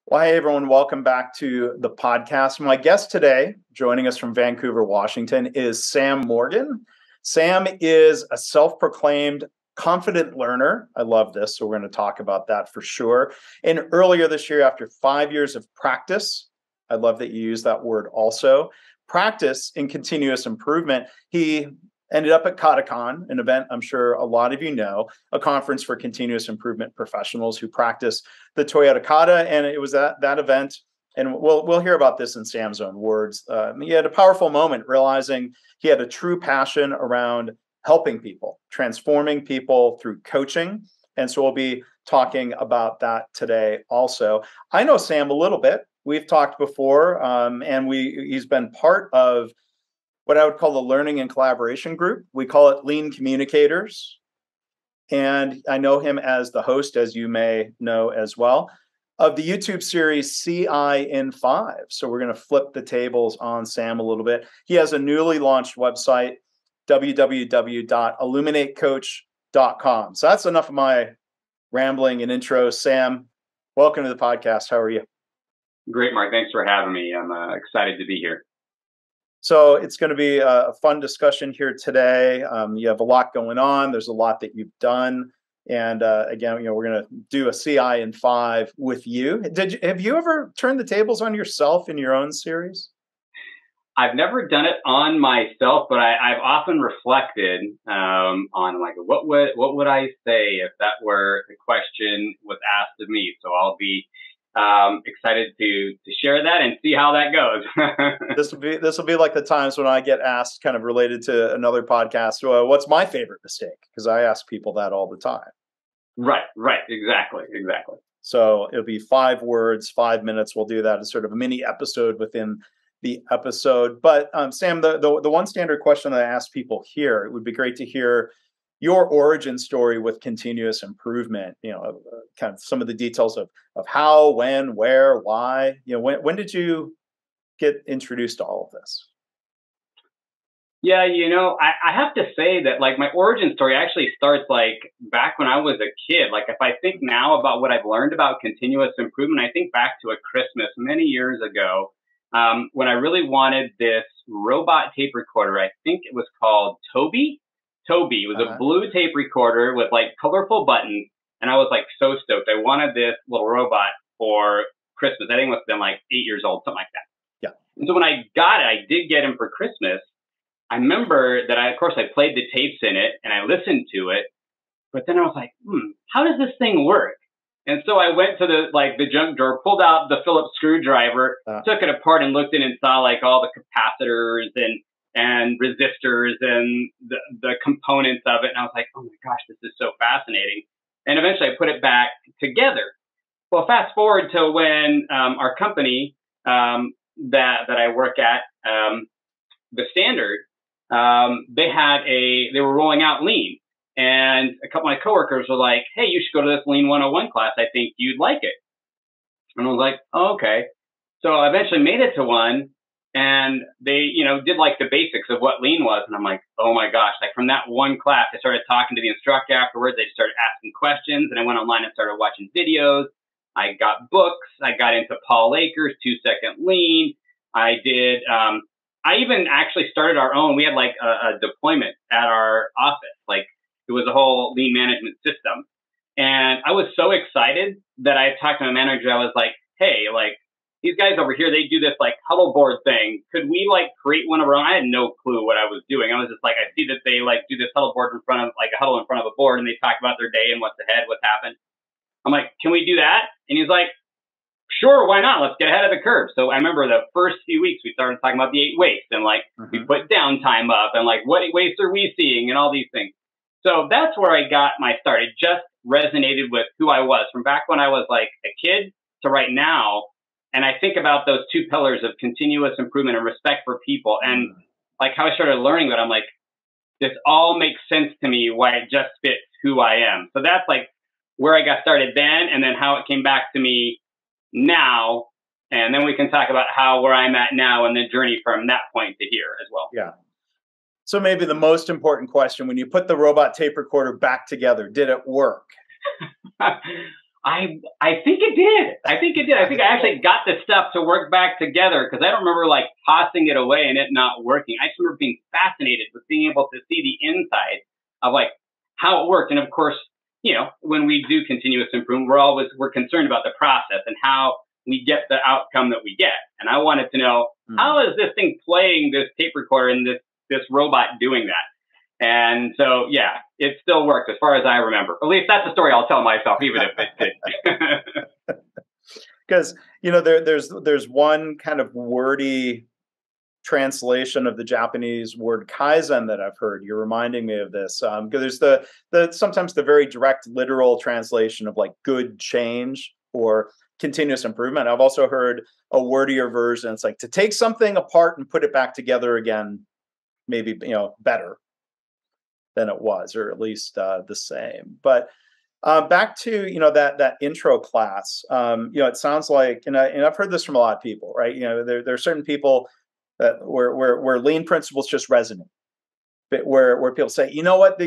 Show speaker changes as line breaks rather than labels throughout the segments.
Well, hey everyone, welcome back to the podcast. My guest today, joining us from Vancouver, Washington, is Sam Morgan. Sam is a self-proclaimed confident learner. I love this, so we're going to talk about that for sure. And earlier this year, after 5 years of practice, I love that you use that word also, practice in continuous improvement, he ended up at KataCon, an event I'm sure a lot of you know, a conference for continuous improvement professionals who practice the Toyota Kata. And it was that event, and we'll hear about this in Sam's own words. He had a powerful moment realizing he had a true passion around helping people, transforming people through coaching. And so we'll be talking about that today also. I know Sam a little bit. We've talked before, and he's been part of what I would call the learning and collaboration group. We call it Lean Communicators. And I know him as the host, as you may know as well, of the YouTube series CI in 5. So we're going to flip the tables on Sam a little bit. He has a newly launched website, www.illuminatecoach.com. So that's enough of my rambling and intro. Sam, welcome to the podcast. How are you?
Great, Mark. Thanks for having me. I'm excited to be here.
So it's going to be a fun discussion here today. You have a lot going on. There's a lot that you've done. And again, we're going to do a CI in 5 with you. Have you ever turned the tables on yourself in your own series?
I've never done it on myself, but I've often reflected on like, what would I say if that were the question was asked of me? So I'll be excited to share that and see how that goes.
This will be like the times when I get asked, kind of related to another podcast, what's my favorite mistake? Because I ask people that all the time.
Right, exactly.
So it'll be 5 words, 5 minutes. We'll do that as sort of a mini episode within the episode. But Sam, the one standard question that I ask people here, it would be great to hear your origin story with continuous improvement, kind of some of the details of how, when, where, why, when did you get introduced to all of this?
Yeah, I have to say that like my origin story actually starts like back when I was a kid. Like if I think now about what I've learned about continuous improvement, I think back to a Christmas many years ago when I really wanted this robot tape recorder. I think it was called Toby. It was a blue tape recorder with like colorful buttons. And I was like so stoked. I wanted this little robot for Christmas. I think it must have been like 8 years old, something like that.
Yeah.
And so when I got it, I did get him for Christmas. I remember that I played the tapes in it and I listened to it. But then I was like, how does this thing work? And so I went to the junk drawer, pulled out the Phillips screwdriver, took it apart and looked in and saw like all the capacitors and resistors and the components of it. And I was like, oh my gosh, this is so fascinating. And eventually I put it back together. Well, fast forward to when our company that I work at, the Standard, they were rolling out Lean. And a couple of my coworkers were like, hey, you should go to this Lean 101 class. I think you'd like it. And I was like, oh, okay. So I eventually made it to one. And they, did like the basics of what Lean was. And I'm like, oh my gosh, like from that one class, I started talking to the instructor afterwards. They started asking questions and I went online and started watching videos. I got books. I got into Paul Akers' 2-Second Lean. I did, I even actually started our own. We had like a deployment at our office. Like it was a whole Lean management system. And I was so excited that I talked to my manager. I was like, hey, like, these guys over here, they do this like huddle board thing. Could we like create one of our own? I had no clue what I was doing. I was just like, I see that they like do this huddle board in front of like a huddle in front of a board and they talk about their day and what's ahead, what's happened. I'm like, can we do that? And he's like, sure, why not? Let's get ahead of the curve. So I remember the first few weeks we started talking about the 8 wastes and like we put downtime up and like what wastes are we seeing and all these things. So that's where I got my start. It just resonated with who I was from back when I was like a kid to right now. And I think about those 2 pillars of continuous improvement and respect for people and like how I started learning that I'm like, this all makes sense to me why it just fits who I am. So that's like where I got started then and then how it came back to me now. And then we can talk about where I'm at now and the journey from that point to here as well.
Yeah. So maybe the most important question, when you put the robot tape recorder back together, did it work?
I think it did. I think it did. I think I actually got the stuff to work back together because I don't remember like tossing it away and it not working. I just remember being fascinated with being able to see the inside of like how it worked. And of course, when we do continuous improvement, we're concerned about the process and how we get the outcome that we get. And I wanted to know, how is this thing playing this tape recorder and this robot doing that? And so, yeah, it still worked as far as I remember. At least that's the story I'll tell myself, even if it did.
Because, there's one kind of wordy translation of the Japanese word kaizen that I've heard. You're reminding me of this. Because there's the sometimes the very direct literal translation of like good change or continuous improvement. I've also heard a wordier version. It's like to take something apart and put it back together again, maybe, better than it was, or at least the same. But back to that intro class. It sounds like, and I've heard this from a lot of people, right? There are certain people that where lean principles just resonate, but where people say, you know what,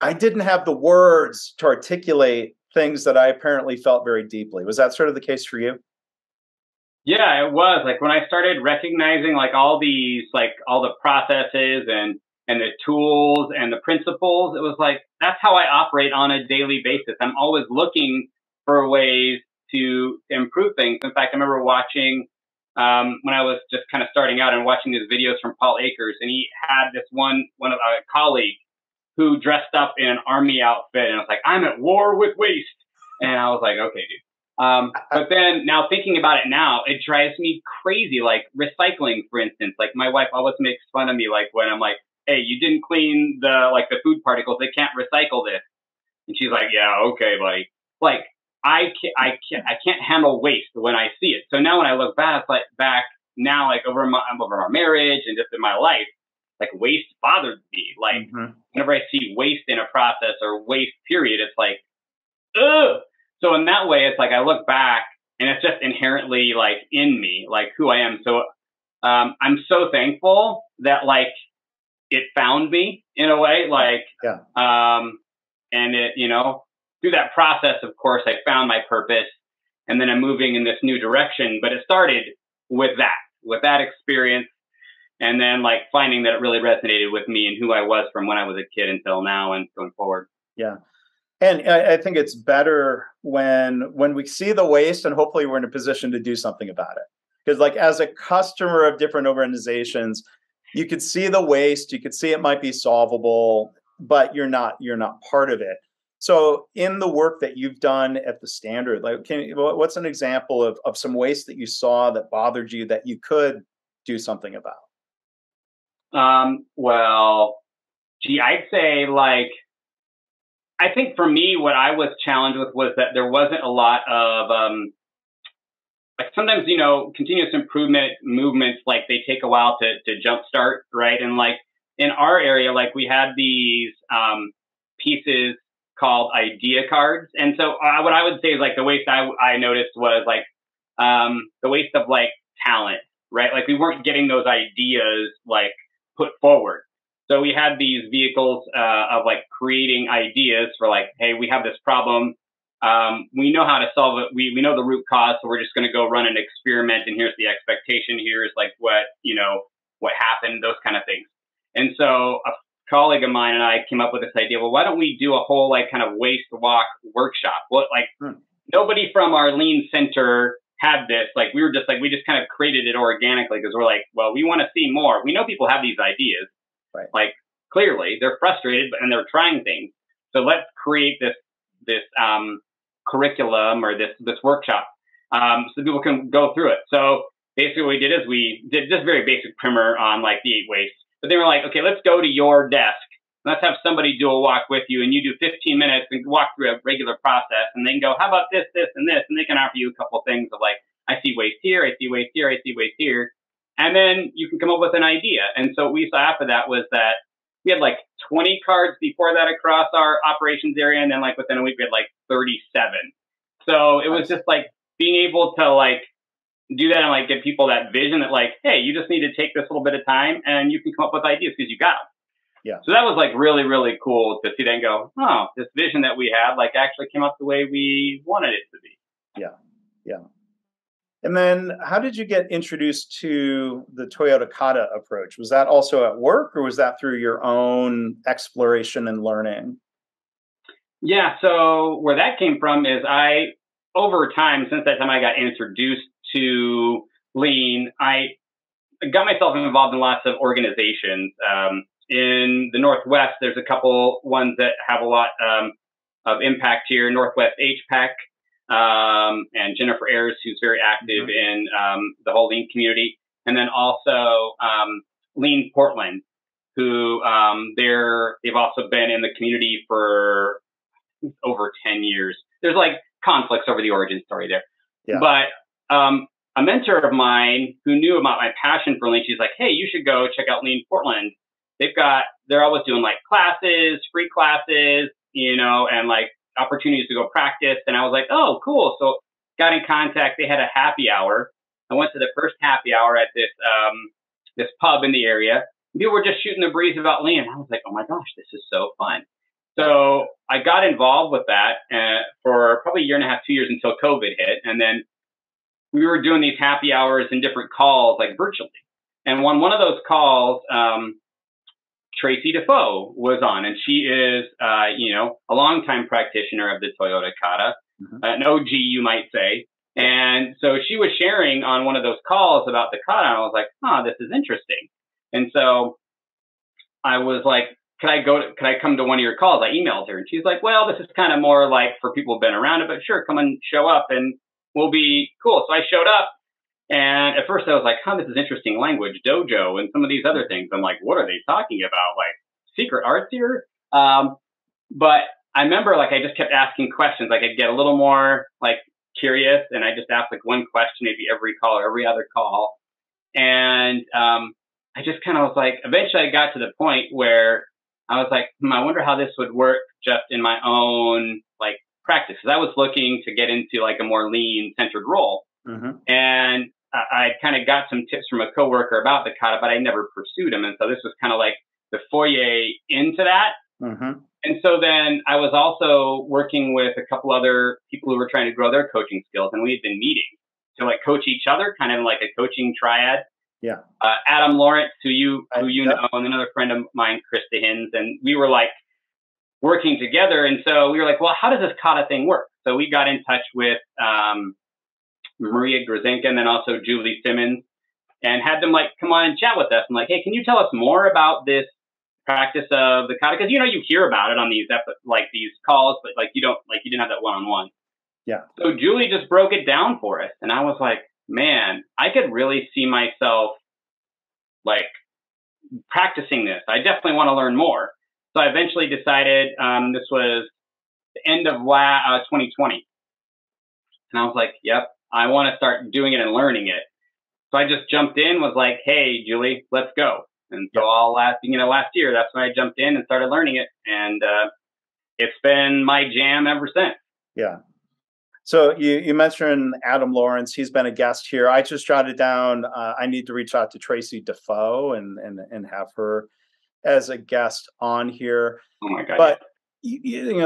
I didn't have the words to articulate things that I apparently felt very deeply. Was that sort of the case for you?
Yeah, it was. Like when I started recognizing like all the processes and the tools and the principles, it was like, that's how I operate on a daily basis. I'm always looking for ways to improve things. In fact, I remember watching, when I was just kind of starting out and watching these videos from Paul Akers, and he had this one of a colleague who dressed up in an army outfit, and I was like, I'm at war with waste. And I was like, okay, dude. But then now thinking about it now, it drives me crazy. Like recycling, for instance, like my wife always makes fun of me, like when I'm like, hey, you didn't clean the food particles, they can't recycle this. And she's like, yeah, okay, buddy. Like I can't handle waste when I see it. So now when I look back, over our marriage and just in my life, like waste bothered me. Like whenever I see waste in a process or waste period, it's like, ugh. So in that way, it's like I look back and it's just inherently like in me, like who I am. So I'm so thankful that like it found me in a way, like, and it, through that process, of course, I found my purpose and then I'm moving in this new direction. But it started with that experience. And then like finding that it really resonated with me and who I was from when I was a kid until now and going forward.
Yeah. And I think it's better when we see the waste and hopefully we're in a position to do something about it. Because like as a customer of different organizations, you could see the waste, you could see it might be solvable, but you're not part of it. So in the work that you've done at the Standard, like what's an example of some waste that you saw that bothered you that you could do something about?
Well, I'd say like, I think for me, what I was challenged with was that there wasn't a lot of, like sometimes, continuous improvement movements, like they take a while to jumpstart, right? And like in our area, like we had these, pieces called idea cards. And so what I would say is like the waste I noticed was like, the waste of like talent, right? Like we weren't getting those ideas like put forward. So we had these vehicles of like creating ideas for like, hey, we have this problem. We know how to solve it. We know the root cause. So we're just going to go run an experiment. And here's the expectation. Here's like what happened, those kind of things. And so a colleague of mine and I came up with this idea. Well, why don't we do a whole like kind of waste walk workshop? Well, like nobody from our Lean Center had this. Like we just kind of created it organically because we're like, well, we want to see more. We know people have these ideas.
Right. Like
clearly they're frustrated and they're trying things. So let's create this curriculum or this workshop so people can go through it. So basically what we did is we did just very basic primer on like the 8 wastes. But they were like, okay, let's go to your desk. Let's have somebody do a walk with you and you do 15 minutes and walk through a regular process and then go, how about this, this, and this? And they can offer you a couple of things of like, I see waste here, I see waste here, I see waste here. And then you can come up with an idea. And so what we saw after that was that we had like 20 cards before that across our operations area. And then like within a week, we had like 37. So it was just like being able to like do that and like give people that vision that like, hey, you just need to take this little bit of time and you can come up with ideas because you got them.
Yeah.
So that was like really, really cool to see that and go, oh, this vision that we had like actually came out the way we wanted it to be.
Yeah. Yeah. And then how did you get introduced to the Toyota Kata approach? Was that also at work, or was that through your own exploration and learning?
Yeah. So where that came from is over time, since that time I got introduced to Lean, I got myself involved in lots of organizations. In the Northwest, there's a couple ones that have a lot of impact here. Northwest HPEC, and Jennifer Ayers, who's very active in the whole Lean community. And then also Lean Portland, who they've also been in the community for over 10 years. There's like conflicts over the origin story there.
Yeah.
But a mentor of mine who knew about my passion for Lean, she's like, hey, you should go check out Lean Portland. They're always doing like classes, free classes, and like opportunities to go practice. And I was like, oh, cool. So got in contact. They had a happy hour. I went to the first happy hour at this pub in the area. People were just shooting the breeze about Lean. I was like, oh my gosh, this is so fun. So I got involved with that for probably a year and a half, 2 years until COVID hit. And then we were doing these happy hours and different calls, like virtually. And on one of those calls, Tracy Defoe was on, and she is, a longtime practitioner of the Toyota Kata, an OG, you might say. And so she was sharing on one of those calls about the Kata, and I was like, this is interesting. And so I was like, could I come to one of your calls? I emailed her, and she's like, well, this is kind of more like for people who've been around it, but sure, come and show up and we'll be cool. So I showed up. And at first I was like, this is interesting language, dojo, and some of these other things. I'm like, what are they talking about? Like secret arts here? But I remember like I just kept asking questions. Like I'd get a little more like curious, and I just asked like one question maybe every call or every other call. And I just kind of was like, eventually I got to the point where I was like, I wonder how this would work just in my own like practice. Because I was looking to get into like a more lean centered role. And I kind of got some tips from a coworker about the Kata, but I never pursued them. And so this was kind of like the foyer into that. And so then I was also working with a couple other people who were trying to grow their coaching skills, and we had been meeting to like coach each other, kind of like a coaching triad.
Yeah.
Adam Lawrence, who you know, and another friend of mine, Krista Hins, and we were like working together. And so we were like, well, how does this Kata thing work? So we got in touch with Maria Grzinka and then also Julie Simmons, and had them like come on and chat with us. And like, hey, can you tell us more about this practice of the Kata? Because you hear about it on these these calls, but like you didn't have that one-on-one.
Yeah. So
Julie just broke it down for us, and I was like, man, I could really see myself like practicing this. I definitely want to learn more. So I eventually decided, this was the end of 2020, and I was like, yep, I want to start doing it and learning it. So I just jumped in, was like, hey, Julie, let's go. And so last year, that's when I jumped in and started learning it. And it's been my jam ever since.
Yeah. So you mentioned Adam Lawrence. He's been a guest here. I just jotted down, I need to reach out to Tracy Defoe and have her as a guest on here.
Oh my God.
But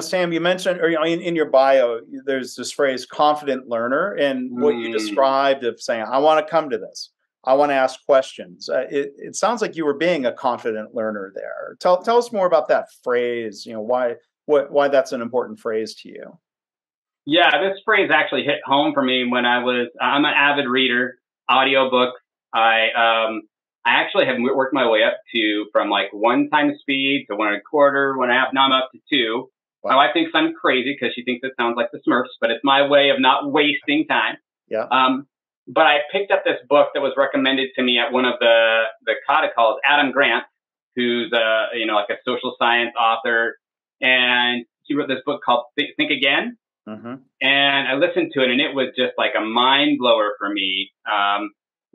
Sam, you mentioned, or in your bio, there's this phrase "confident learner," and what you described of saying, "I want to come to this. I want to ask questions." It sounds like you were being a confident learner there. Tell us more about that phrase. Why that's an important phrase to you.
Yeah, this phrase actually hit home for me when I'm an avid reader, audiobooks. I actually have worked my way up from like 1 times speed to 1 1/4, 1 1/2. Now I'm up to 2. Wow. My wife thinks I'm crazy because she thinks it sounds like the Smurfs, but it's my way of not wasting time.
Yeah.
But I picked up this book that was recommended to me at one of the Kata calls, Adam Grant, who's like a social science author, and he wrote this book called Think Again. And I listened to it, and it was just like a mind blower for me.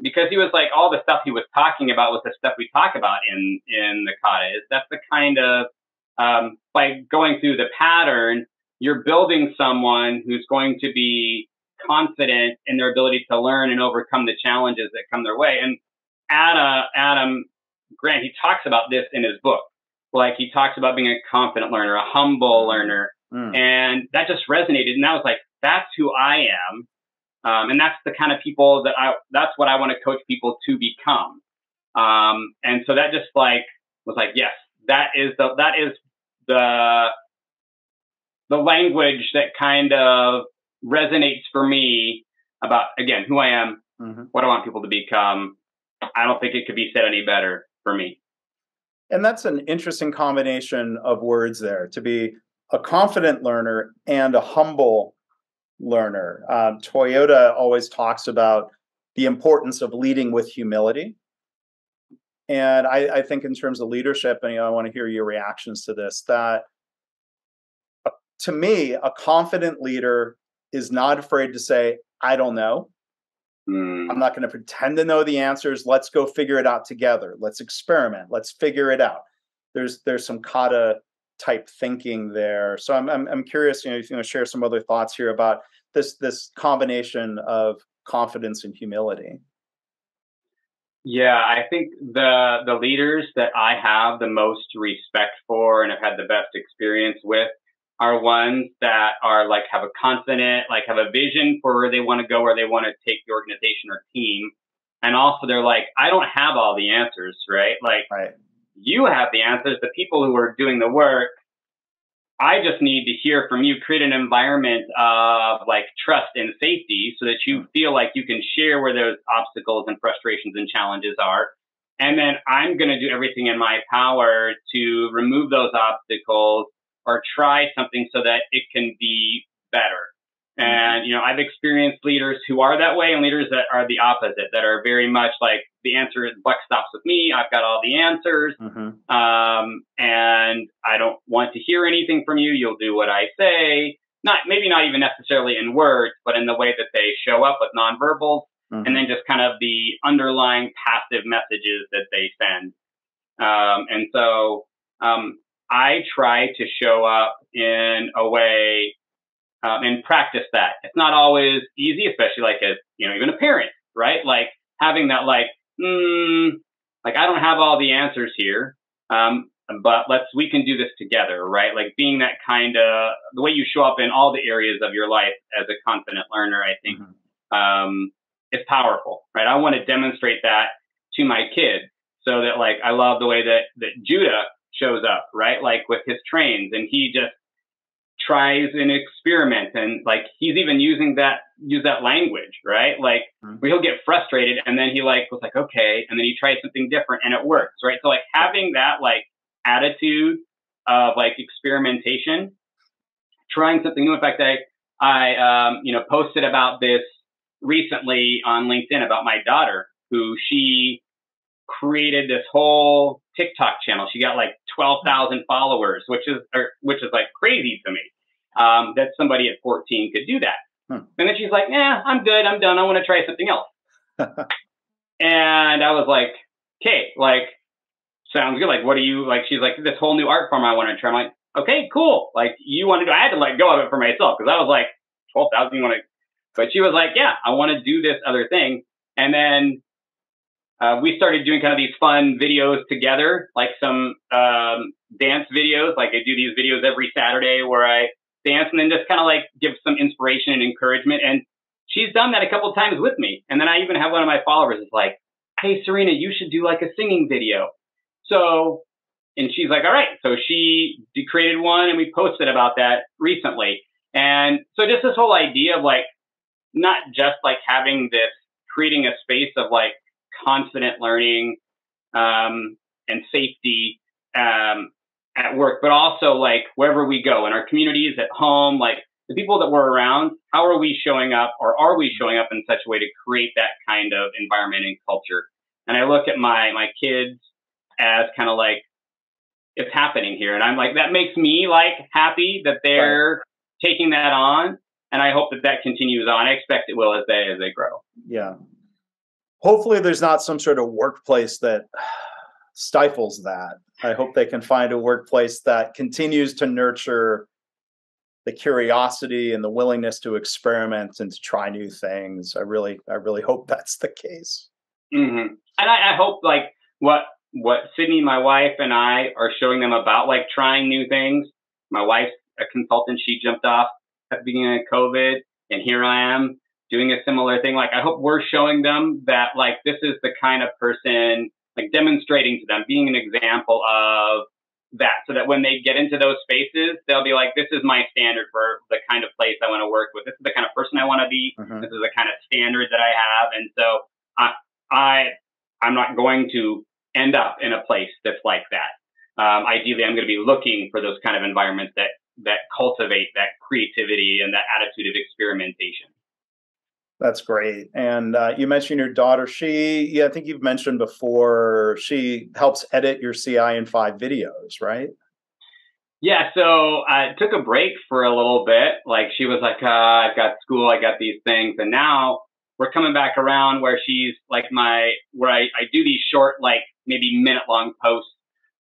Because he was like, all the stuff he was talking about was the stuff we talk about in the Kata. That's the kind of, by going through the pattern, you're building someone who's going to be confident in their ability to learn and overcome the challenges that come their way. And Adam Grant, he talks about this in his book. like he talks about being a confident learner, a humble learner. And that just resonated. And I was like, that's who I am. And that's the kind of people that's what I want to coach people to become. And so that just like was like, yes, that is the language that kind of resonates for me about, again, who I am, what I want people to become. I don't think it could be said any better for me.
And that's an interesting combination of words there, to be a confident learner and a humble learner. Toyota always talks about the importance of leading with humility. And I think in terms of leadership, and I want to hear your reactions to this, that to me, a confident leader is not afraid to say, I don't know. I'm not going to pretend to know the answers. Let's go figure it out together. Let's experiment. Let's figure it out. There's some Kata type thinking there. So I'm curious, if you want to share some other thoughts here about this combination of confidence and humility.
Yeah, I think the leaders that I have the most respect for and have had the best experience with are ones that are like have a confident, like have a vision for where they want to go, where they want to take the organization or team. And also they're like, I don't have all the answers, right? Like you have the answers, the people who are doing the work. I just need to hear from you, create an environment of like trust and safety so that you feel like you can share where those obstacles and frustrations and challenges are. And then I'm going to do everything in my power to remove those obstacles or try something so that it can be better. And, I've experienced leaders who are that way and leaders that are the opposite, that are very much like the answer is buck stops with me. I've got all the answers. And I don't want to hear anything from you. You'll do what I say. Maybe not even necessarily in words, but in the way that they show up with nonverbals and then just kind of the underlying passive messages that they send. And so I try to show up in a way and practice that. It's not always easy, especially like as, even a parent, right? Like having that like I don't have all the answers here, but we can do this together, right? Like being that kind of, the way you show up in all the areas of your life as a confident learner, I think, is powerful, right? I want to demonstrate that to my kid so that like, I love the way that Judah shows up, right? Like with his trains, and he just tries an experiment, and like he's even use that language, right? Like where he'll get frustrated and then he like was like, okay, and then he tries something different and it works, right? So like having that like attitude of like experimentation, trying something new. In fact, I posted about this recently on LinkedIn about my daughter, who she created this whole TikTok channel. She got like 12,000 followers, which is like crazy to me, that somebody at 14 could do that. And then she's like, I'm good. I'm done. I want to try something else. And I was like, okay, like, sounds good. Like, what do you like? She's like, this whole new art form I want to try. I'm like, okay, cool. Like you want to do, I had to let go of it for myself. Cause I was like 12,000, you want to, but she was like, yeah, I want to do this other thing. And then, we started doing kind of these fun videos together, like some dance videos. Like I do these videos every Saturday where I dance and then just kind of like give some inspiration and encouragement. And she's done that a couple of times with me. And then I even have one of my followers is like, hey, Serena, you should do like a singing video. So, and she's like, all right. So she created one and we posted about that recently. And so just this whole idea of like, not just like having this, creating a space of like, confident learning and safety at work, but also like wherever we go in our communities, at home, like the people that we're around, how are we showing up, or are we showing up in such a way to create that kind of environment and culture? And I look at my kids as kind of like, it's happening here. And I'm like, that makes me like happy that they're taking that on. And I hope that continues on. I expect it will as they grow.
Yeah. Hopefully there's not some sort of workplace that stifles that. I hope they can find a workplace that continues to nurture the curiosity and the willingness to experiment and to try new things. I really hope that's the case.
And I hope like what what Sydney, my wife, and I are showing them about like trying new things. My wife's a consultant. She jumped off at the beginning of COVID, and here I am doing a similar thing. Like, I hope we're showing them that like this is the kind of person, like demonstrating to them, being an example of that, so that when they get into those spaces, they'll be like, this is my standard for the kind of place I want to work with. This is the kind of person I want to be.
Mm-hmm.
This is the kind of standard that I have. And so I'm not going to end up in a place that's like that. Ideally, I'm going to be looking for those kind of environments that cultivate that creativity and that attitude of experimentation.
That's great. And you mentioned your daughter. I think you've mentioned before, she helps edit your CI-in-5 videos, right?
Yeah, so I took a break for a little bit. Like, she was like, I've got school, I got these things. And now we're coming back around where she's like where I do these short, like maybe minute-long posts,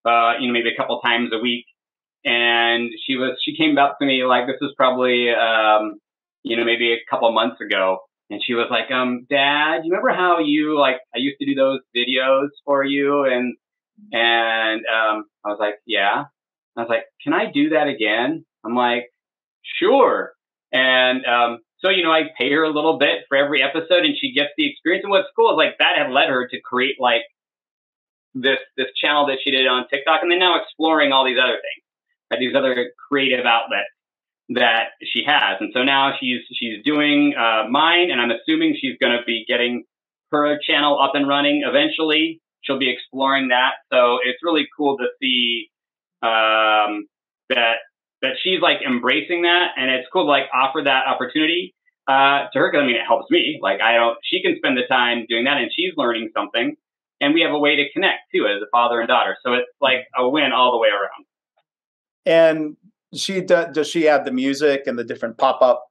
maybe a couple times a week. And she came up to me like, this was probably, maybe a couple months ago. And she was like, Dad, you remember how I used to do those videos for you? And I was like, yeah. I was like, can I do that again? I'm like, sure. And, so, I pay her a little bit for every episode, and she gets the experience. And what's cool is like that had led her to create like this channel that she did on TikTok, and then now exploring all these other things, like these other creative outlets that she has. And so now she's doing mine, and I'm assuming she's going to be getting her channel up and running eventually. She'll be exploring that. So it's really cool to see that she's like embracing that, and it's cool to like offer that opportunity to her, because I mean, it helps me. Like, she can spend the time doing that, and she's learning something, and we have a way to connect too as a father and daughter. So it's like a win all the way around.
And does she add the music and the different pop-up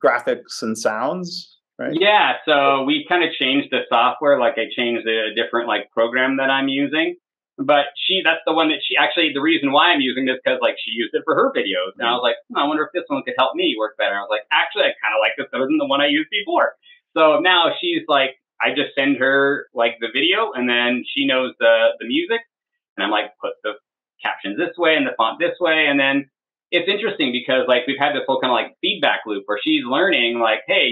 graphics and sounds, right?
Yeah, so we kind of changed the software. Like, I changed a different like program that I'm using, but that's the one that the reason why I'm using this, because like she used it for her videos, and I was like, I wonder if this one could help me work better. I was like, actually, I kind of like this better than the one I used before. So now she's like, I just send her like the video, and then she knows the music, and I'm like, put the captions this way and the font this way. And then it's interesting because like we've had this whole kind of like feedback loop where she's learning like, hey,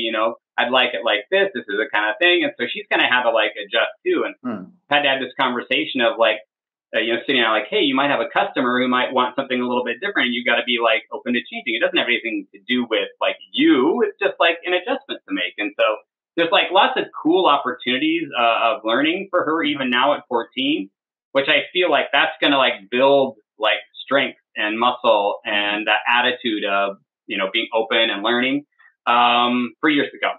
I'd like it like this. This is the kind of thing. And so she's going to have to like adjust too. And had to have this conversation of like, sitting down like, hey, you might have a customer who might want something a little bit different, and you got to be like open to changing. It doesn't have anything to do with like you. It's just like an adjustment to make. And so there's like lots of cool opportunities of learning for her even now at 14, which I feel like that's going to like build like strength and muscle and that attitude of, being open and learning for years to come.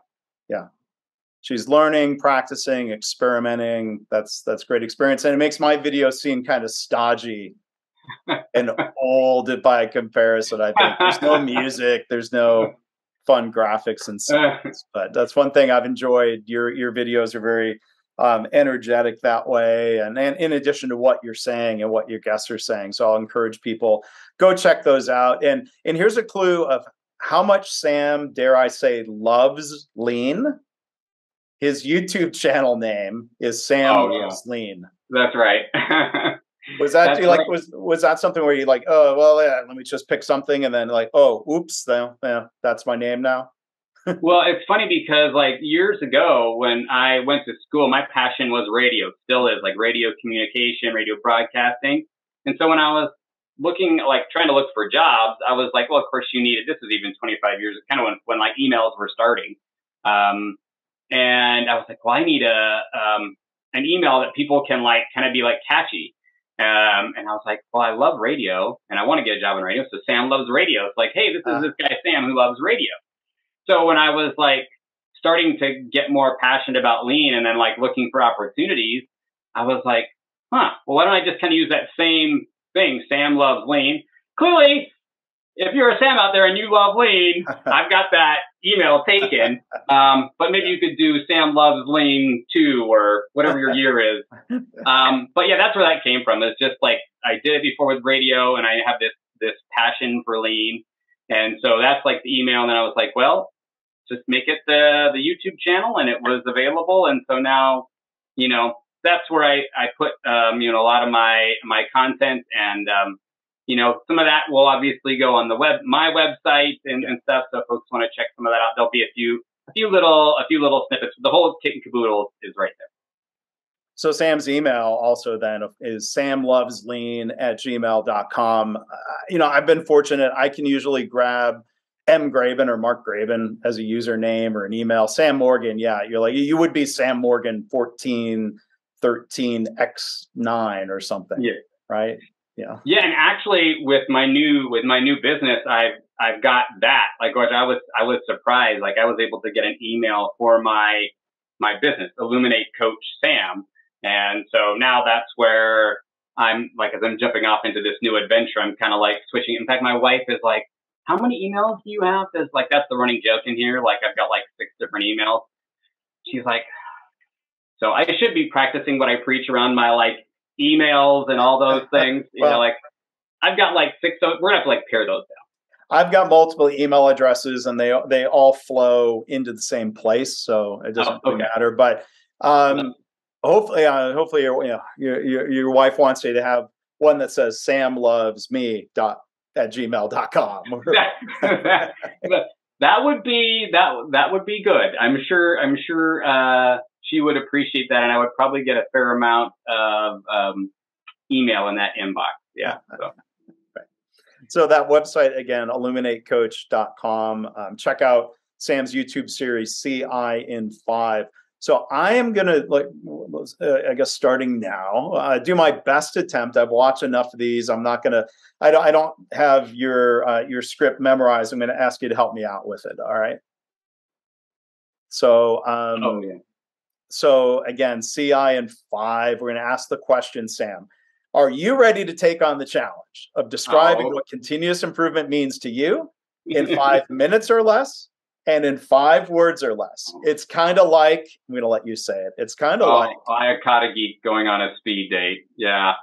Yeah. She's learning, practicing, experimenting. That's great experience. And it makes my video seem kind of stodgy and old by comparison. I think there's no music, there's no fun graphics and sounds, but that's one thing I've enjoyed. Your videos are very energetic that way, and in addition to what you're saying and what your guests are saying. So I'll encourage people, go check those out. And here's a clue of how much Sam, dare I say, loves Lean. His YouTube channel name is Sam Loves Lean.
That's right.
Was that was that something where you like, oh well, yeah, let me just pick something, and then like, oh, oops, that's my name now?
Well, it's funny because like years ago when I went to school, my passion was radio, still is, like radio communication, radio broadcasting. And so when I was trying to look for jobs, I was like, well, of course you needed, this was even 25 years, kind of when like emails were starting. And I was like, well, I need an email that people can like kind of be like catchy. And I was like, well, I love radio and I want to get a job in radio. So Sam Loves Radio. It's like, hey, this is this guy, Sam, who loves radio. So when I was like starting to get more passionate about Lean and then like looking for opportunities, I was like, well, why don't I just kind of use that same thing, Sam Loves Lean? Clearly, if you're a Sam out there and you love Lean, I've got that email taken. But maybe you could do Sam Loves Lean 2 or whatever your year is. But yeah, that's where that came from. It's just like I did it before with radio, and I have this passion for Lean. And so that's like the email. And then I was like, well, just make it the YouTube channel, and it was available. And so now, that's where I put, a lot of my content, and, some of that will obviously go on my website and stuff. So if folks want to check some of that out, there'll be a few little snippets. The whole kit and caboodle is right there.
So Sam's email also then is samloveslean@gmail.com. I've been fortunate. I can usually grab M. Graven or Mark Graven as a username or an email. Sam Morgan, yeah, you would be Sam Morgan 1413X9 or something,
yeah,
right? Yeah,
yeah. And actually, with my new business, I've got that. Like, which I was surprised. Like, I was able to get an email for my business, Illuminate Coach Sam. And so now that's where I'm like, as I'm jumping off into this new adventure, I'm kind of like switching. In fact, my wife is like, how many emails do you have? That's the running joke in here. Like, I've got like 6 different emails. She's like, so I should be practicing what I preach around my like emails and all those things. I've got like 6. So we're gonna have to like pare those down.
I've got multiple email addresses and they all flow into the same place. So it doesn't really matter, but, hopefully your wife wants you to have one that says samlovesme@gmail.com.
That would be good. I'm sure she would appreciate that, and I would probably get a fair amount of email in that inbox. Yeah.
So that website again, illuminatecoach.com. Check out Sam's YouTube series CI in 5. So I am going to, I guess starting now, do my best attempt. I've watched enough of these. I'm not going to, I don't have your script memorized. I'm going to ask you to help me out with it. All right. So, So again, CI in 5, we're going to ask the question, Sam, are you ready to take on the challenge of describing what continuous improvement means to you in 5 minutes or less? And in 5 words or less? It's kind of like, I'm going to let you say it. It's kind of like
a Kata geek going on a speed date. Yeah.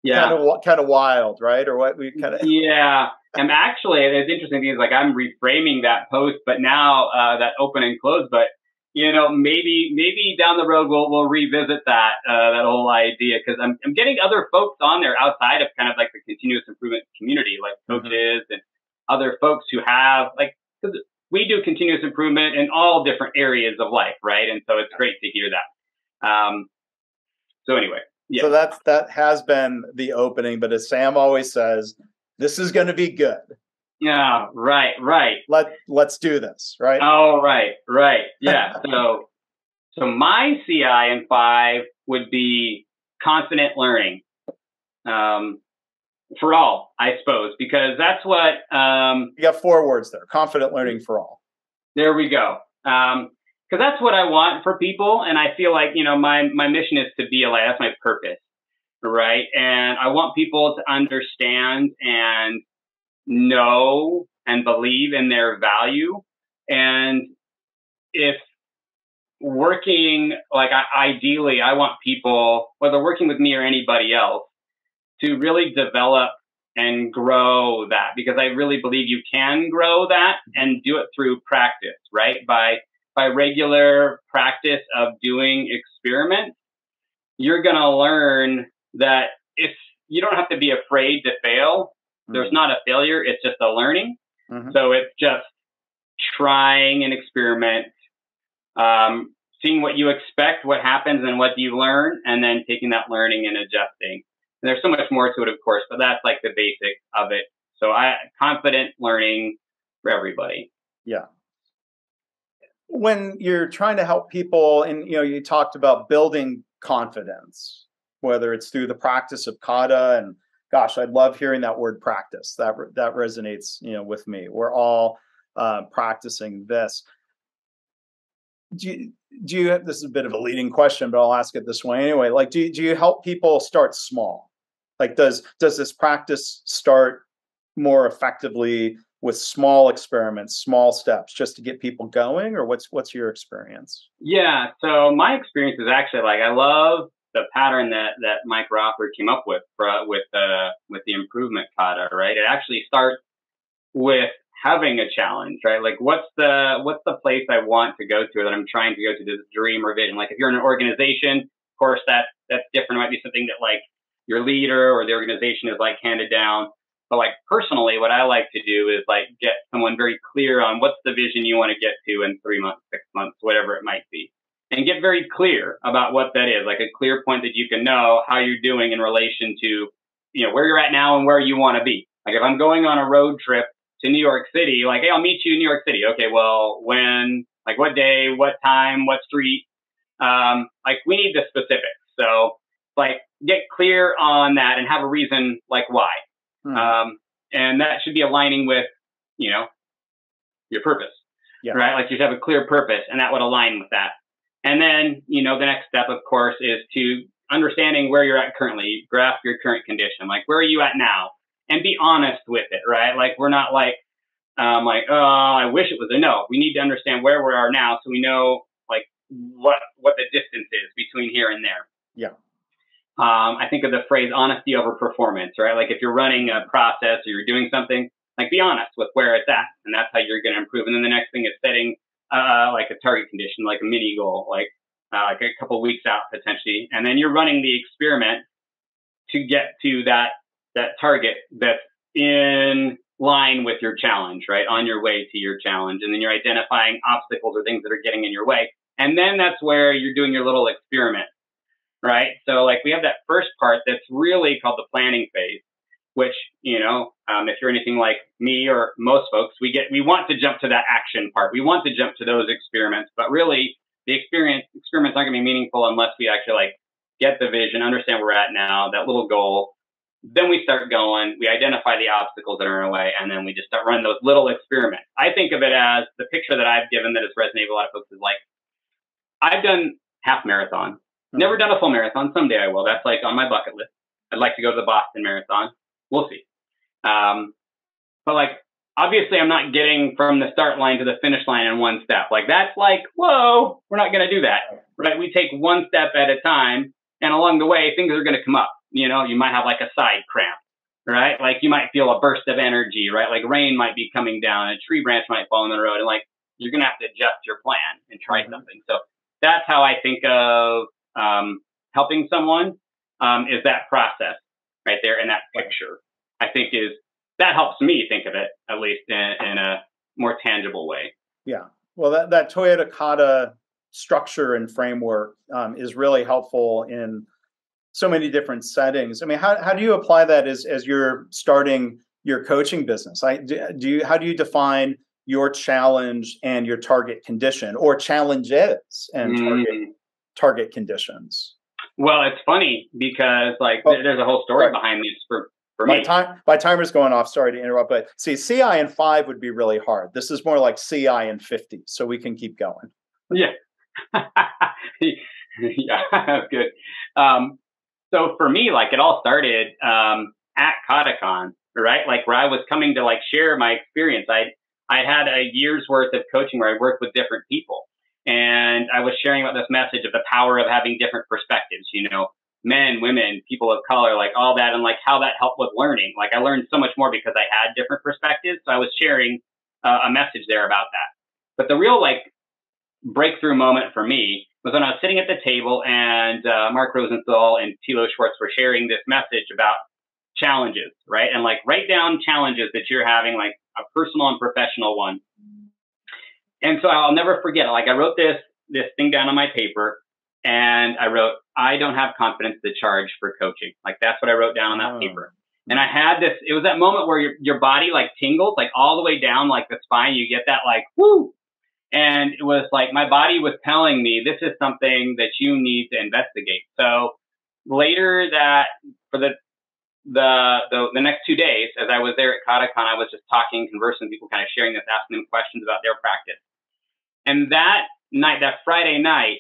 Yeah.
Kind of wild, right? Or what we kind of.
Yeah. And actually, it's interesting thing is like I'm reframing that post, but now that open and close, but maybe down the road we'll revisit that whole idea, because I'm getting other folks on there outside of kind of like the continuous improvement community, like coaches and other folks who have like, because we do continuous improvement in all different areas of life, right? And so it's great to hear that. So anyway, yeah.
So that has been the opening, but as Sam always says, this is going to be good.
Yeah, right.
Let's do this, right?
Oh, right. Yeah. So my CI in 5 would be confident learning. For all, I suppose, because that's what
you got 4 words there. Confident learning for all.
There we go. Because that's what I want for people, and I feel like my mission is to be a light. That's my purpose, right? And I want people to understand and know and believe in their value. And if working, ideally, I want people, whether working with me or anybody else, to really develop and grow that, because I really believe you can grow that and do it through practice, right? By regular practice of doing experiments, you're going to learn that if you don't have to be afraid to fail. There's not a failure. It's just a learning. So it's just trying an experiment, seeing what you expect, what happens, and what do you learn, and then taking that learning and adjusting. And there's so much more to it, of course, but that's like the basics of it. So confident learning for everybody.
Yeah. When you're trying to help people, and you talked about building confidence, whether it's through the practice of Kata, and gosh, I love hearing that word practice. That resonates, with me. We're all practicing this. Do you have, this is a bit of a leading question, but I'll ask it this way anyway. Like, do you help people start small? Like, does this practice start more effectively with small experiments, small steps, just to get people going, or what's your experience?
Yeah. So my experience is actually I love the pattern that Mike Rothbard came up with the improvement kata, right? It actually starts with having a challenge, right? Like, what's the place I want to go to, that I'm trying to go to, this dream or vision? Like, if you're in an organization, course, that's different. It might be something that like your leader or the organization is like handed down. But like personally, what I like to do is like get someone very clear on what's the vision you want to get to in 3 months, 6 months, whatever it might be. And get very clear about what that is, like a clear point that you can know how you're doing in relation to, where you're at now and where you want to be. Like if I'm going on a road trip to New York City, like, hey, I'll meet you in New York City. Okay, well, when, like what day, what time, what street? Like we need the specifics. So like get clear on that and have a reason like why. And that should be aligning with, your purpose, right? Like you should have a clear purpose and that would align with that. And then, the next step, of course, is to understanding where you're at currently, grasp your current condition. Like, where are you at now? And be honest with it, right? Like, we're not like, oh, I wish it was a no. We need to understand where we are now so we know, like, what the distance is between here and there.
Yeah.
I think of the phrase honesty over performance, right? Like, if you're running a process or you're doing something, like, be honest with where it's at. And that's how you're going to improve. And then the next thing is setting like a target condition, like a mini goal, like a couple weeks out potentially. And then you're running the experiment to get to that target that's in line with your challenge, right? On your way to your challenge. And then you're identifying obstacles or things that are getting in your way. And then that's where you're doing your little experiment, right? So like we have that first part that's really called the planning phase, which, if you're anything like me or most folks, we want to jump to that action part. We want to jump to those experiments, but really the experiments aren't going to be meaningful unless we actually like get the vision, understand where we're at now, that little goal. Then we start going, we identify the obstacles that are in our way, and then we just start running those little experiments. I think of it as the picture that I've given that has resonated with a lot of folks is like, I've done half marathon, never done a full marathon. Someday I will. That's like on my bucket list. I'd like to go to the Boston Marathon. We'll see. But like, obviously I'm not getting from the start line to the finish line in one step. Like that's like, whoa, we're not going to do that, right? We take one step at a time, and along the way, things are going to come up. You might have like a side cramp, right? Like you might feel a burst of energy, right? Like rain might be coming down, a tree branch might fall in the road, and like, you're going to have to adjust your plan and try something. So that's how I think of, helping someone, is that process right there in that picture. I think that helps me think of it, at least in a more tangible way. Yeah.
Well, that Toyota Kata structure and framework is really helpful in so many different settings. I mean, how do you apply that as you're starting your coaching business? How do you define your challenge and your target condition, or challenges and target conditions?
Well, it's funny because there's a whole story behind these for me.
My timer's going off. Sorry to interrupt, but see, CI in 5 would be really hard. This is more like CI in 50, so we can keep going.
Yeah. Yeah, that's good. So for me, like it all started at KataCon, right? Like where I was coming to like share my experience. I had a year's worth of coaching where I worked with different people, and I was sharing about this message of the power of having different perspectives, men, women, people of color, like all that, and like how that helped with learning. Like I learned so much more because I had different perspectives. So I was sharing a message there about that. But the real like breakthrough moment for me was when I was sitting at the table and Mark Rosenthal and Thilo Schwartz were sharing this message about challenges, right? And like write down challenges that you're having, like a personal and professional one. And so I'll never forget it. Like I wrote this thing down on my paper, and I wrote, I don't have confidence to charge for coaching. Like that's what I wrote down on that paper. And I had this, it was that moment where your body like tingles, like all the way down, like the spine, you get that like, whoo. And it was like, my body was telling me, this is something that you need to investigate. So later that, for the next 2 days, as I was there at KataCon, I was just talking, conversing with people, kind of sharing this, asking them questions about their practice. And that night, that Friday night,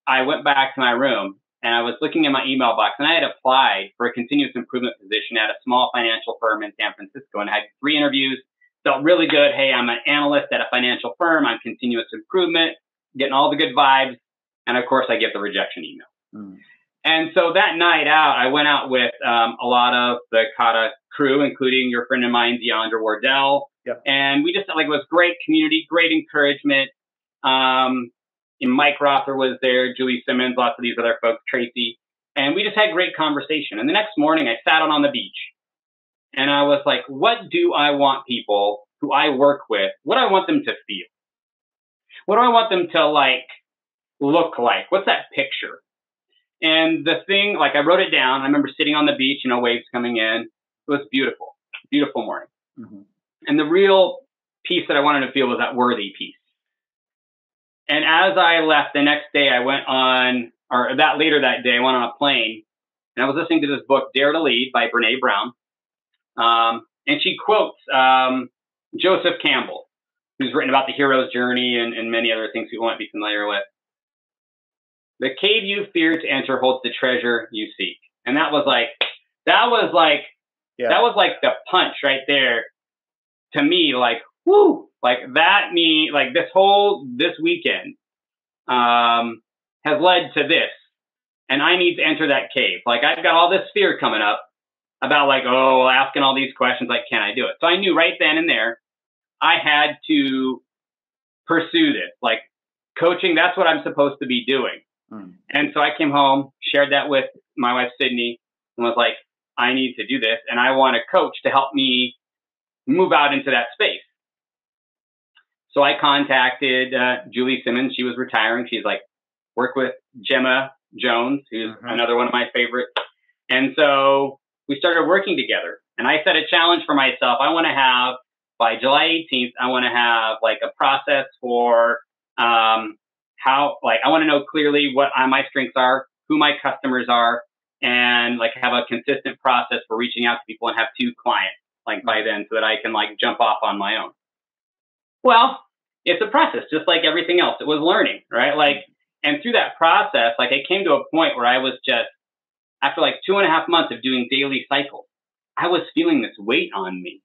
I went back to my room and I was looking in my email box, and I had applied for a continuous improvement position at a small financial firm in San Francisco, and I had 3 interviews. Felt really good. Hey, I'm an analyst at a financial firm. I'm continuous improvement, getting all the good vibes. And of course, I get the rejection email. And so that night out, I went out with a lot of the Kata crew, including your friend of mine, DeAndre Wardell. Yep. And we just, like, it was great community, great encouragement. And Mike Rother was there, Julie Simmons, lots of these other folks, Tracy. And we just had great conversation. And the next morning I sat out on the beach and I was like, what do I want people who I work with, what do I want them to feel? What do I want them to like, look like? What's that picture? And the thing, like I wrote it down. I remember sitting on the beach, you know, waves coming in. It was beautiful, beautiful morning. Mm-hmm. And the real piece that I wanted to feel was that worthy piece. And as I left the next day, I went on, or that later that day, I went on a plane and I was listening to this book, Dare to Lead by Brene Brown. And she quotes Joseph Campbell, who's written about the hero's journey and many other things you might be familiar with. The cave you fear to enter holds the treasure you seek. And that was like the punch right there to me, like, whoo, like that this weekend, has led to this. And I need to enter that cave. Like I've got all this fear coming up about like, asking all these questions, like, can I do it? So I knew right then and there, I had to pursue this. Like coaching, that's what I'm supposed to be doing. Mm. And so I came home, shared that with my wife, Sydney, and was like, I need to do this. And I want a coach to help me move out into that space. So I contacted Julie Simmons. She was retiring. She's like, work with Gemma Jones, who's another one of my favorites. And so we started working together. And I set a challenge for myself. I want to have, by July 18th, I want to have like a process for I want to know clearly what my strengths are, who my customers are, and like have a consistent process for reaching out to people and have 2 clients like by then so that I can like jump off on my own. Well, it's a process, just like everything else. It was learning, right? Like, and through that process, like I came to a point where I was just, after like 2.5 months of doing daily cycles, I was feeling this weight on me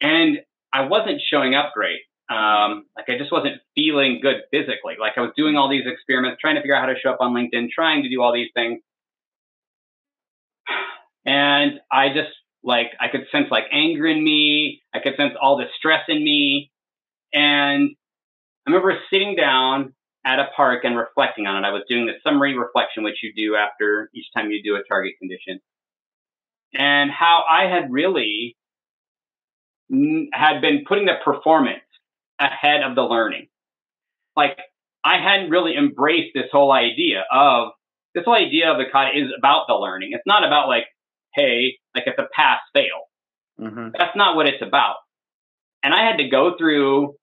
and I wasn't showing up great. Like I just wasn't feeling good physically. Like I was doing all these experiments, trying to figure out how to show up on LinkedIn, trying to do all these things. And I just like, I could sense like anger in me. I could sense all this stress in me. And I remember sitting down at a park and reflecting on it. I was doing the summary reflection, which you do after each time you do a target condition, and how I had really had been putting the performance ahead of the learning. Like I hadn't really embraced this whole idea of the Kata is about the learning. It's not about like, hey, like it's a pass fail. Mm-hmm. That's not what it's about. And I had to go through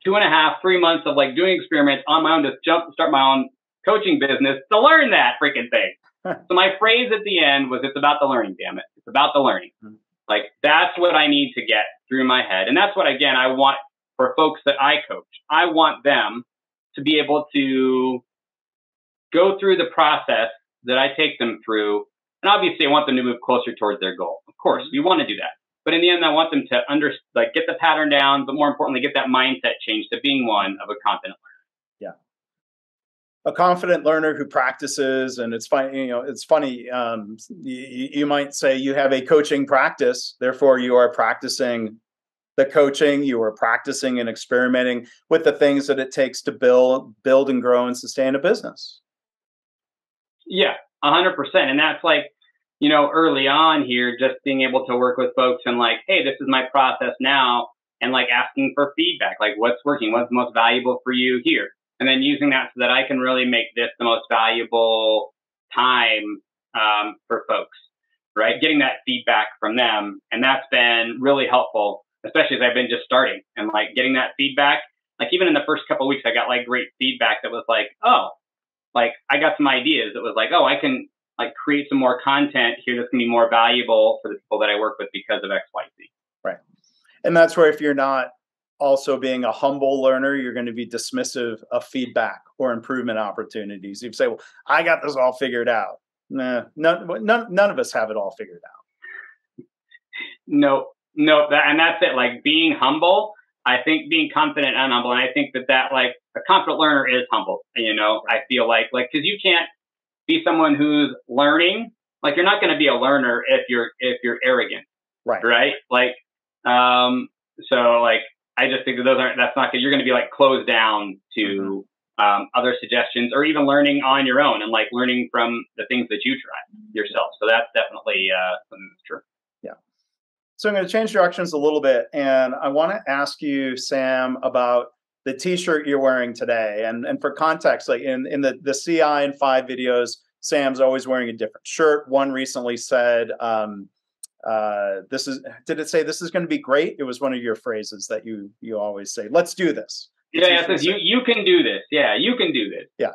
2.5, 3 months of like doing experiments on my own to start my own coaching business to learn that freaking thing. So my phrase at the end was, it's about the learning, damn it. It's about the learning. Mm-hmm. Like that's what I need to get through my head. And that's what, again, I want for folks that I coach. I want them to be able to go through the process that I take them through. And obviously I want them to move closer towards their goal. Of course, we want to do that. But in the end, I want them to get the pattern down, but more importantly, get that mindset change to being one of a confident learner.
Yeah. A confident learner who practices, and it's funny, it's funny. You might say you have a coaching practice, therefore you are practicing the coaching, you are practicing and experimenting with the things that it takes to build and grow and sustain a business.
Yeah, 100%. And that's like, early on here, just being able to work with folks and like, hey, this is my process now. And like asking for feedback, like what's working, what's most valuable for you here. And then using that so that I can really make this the most valuable time for folks, right? Getting that feedback from them. And that's been really helpful, especially as I've been just starting and like getting that feedback. Like even in the first couple of weeks, I got like great feedback that was like, like I got some ideas that was like, I can like create some more content here that's going to be more valuable for the people that I work with because of X, Y, Z.
Right. And that's where if you're not also being a humble learner, you're going to be dismissive of feedback or improvement opportunities. You say, well, I got this all figured out. Nah, none of us have it all figured out.
No, and that's it. Like being humble, I think being confident and humble. And I think that like a confident learner is humble. I feel like, cause you can't be someone who's learning. Like you're not going to be a learner if you're arrogant. Right. Like, so like, I just think that's not good. You're going to be like closed down to other suggestions, or even learning on your own and like learning from the things that you try yourself. So that's definitely something that's true.
Yeah. So I'm going to change directions a little bit, and I want to ask you, Sam, about the T-shirt you're wearing today. And for context, like in the CI and 5 videos, Sam's always wearing a different shirt. One recently said, did it say this is going to be great? It was one of your phrases that you always say, let's do this.
Yeah, it says you can do this. Yeah, you can do this.
Yeah.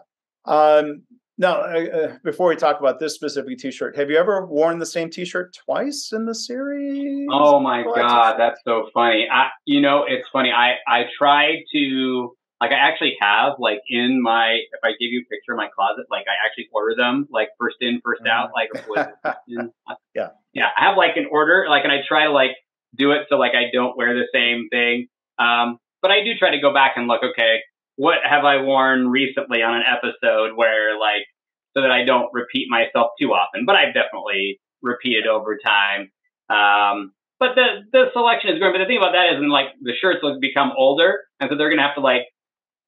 Now, before we talk about this specific T-shirt, have you ever worn the same T-shirt twice in the series?
Oh my God, that's so funny. It's funny. I tried to, like, I actually have, like, if I give you a picture of my closet, like, I actually order them, like, first in, first out, like,
yeah.
Yeah, I have, like, an order, like, and I try to, like, do it so, like, I don't wear the same thing. But I do try to go back and look, okay, what have I worn recently on an episode where, like, so that I don't repeat myself too often. But I've definitely repeated over time. But the selection is great. But the thing about that is, like, the shirts will become older, and so they're going to have to, like,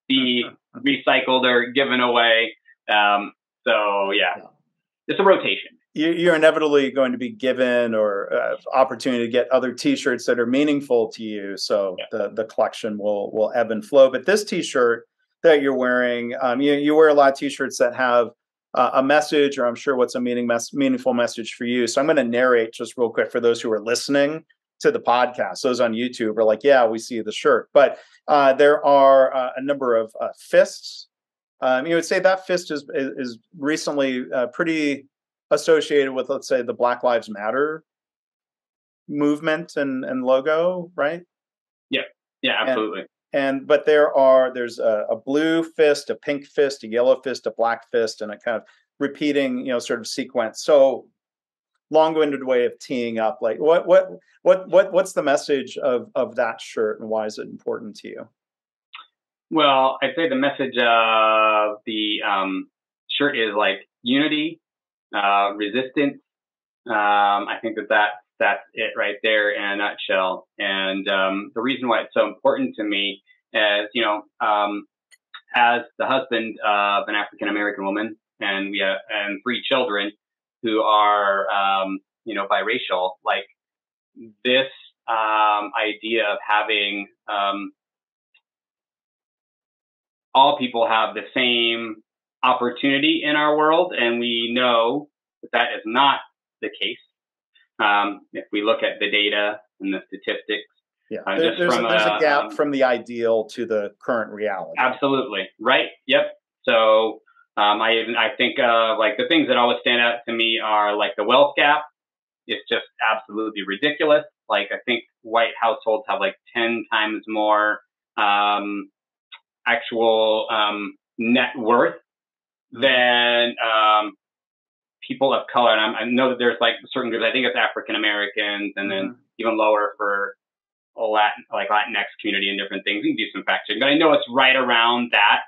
be recycled or given away. So, yeah, it's a rotation.
You're inevitably going to be given or opportunity to get other T-shirts that are meaningful to you. So the collection will ebb and flow. But this T-shirt that you're wearing, you wear a lot of T-shirts that have a message, or I'm sure what's a meaningful message for you. So I'm going to narrate just real quick for those who are listening to the podcast. Those on YouTube are like, yeah, we see the shirt. But there are a number of fists. You would say that fist is recently pretty associated with, let's say, the Black Lives Matter movement and logo, right?
Yeah, absolutely.
But there's a blue fist, a pink fist, a yellow fist, a black fist, and a kind of repeating, sort of sequence. So long-winded way of teeing up, like what's the message of that shirt, and why is it important to you?
Well, I'd say the message of the shirt is like unity, resistance. I think that's it right there in a nutshell. And the reason why it's so important to me is, as the husband of an African American woman, and we have 3 children who are biracial, like this idea of having all people have the same opportunity in our world, and we know that is not the case. If we look at the data and the statistics,
there's a gap from the ideal to the current reality.
Absolutely, right. Yep. So I think like the things that always stand out to me are like the wealth gap. It's just absolutely ridiculous. Like, I think white households have like 10 times more actual net worth than people of color. And I know that there's like certain groups, I think it's African Americans, and then even lower for Latinx community and different things. You can do some fact checking, but I know it's right around that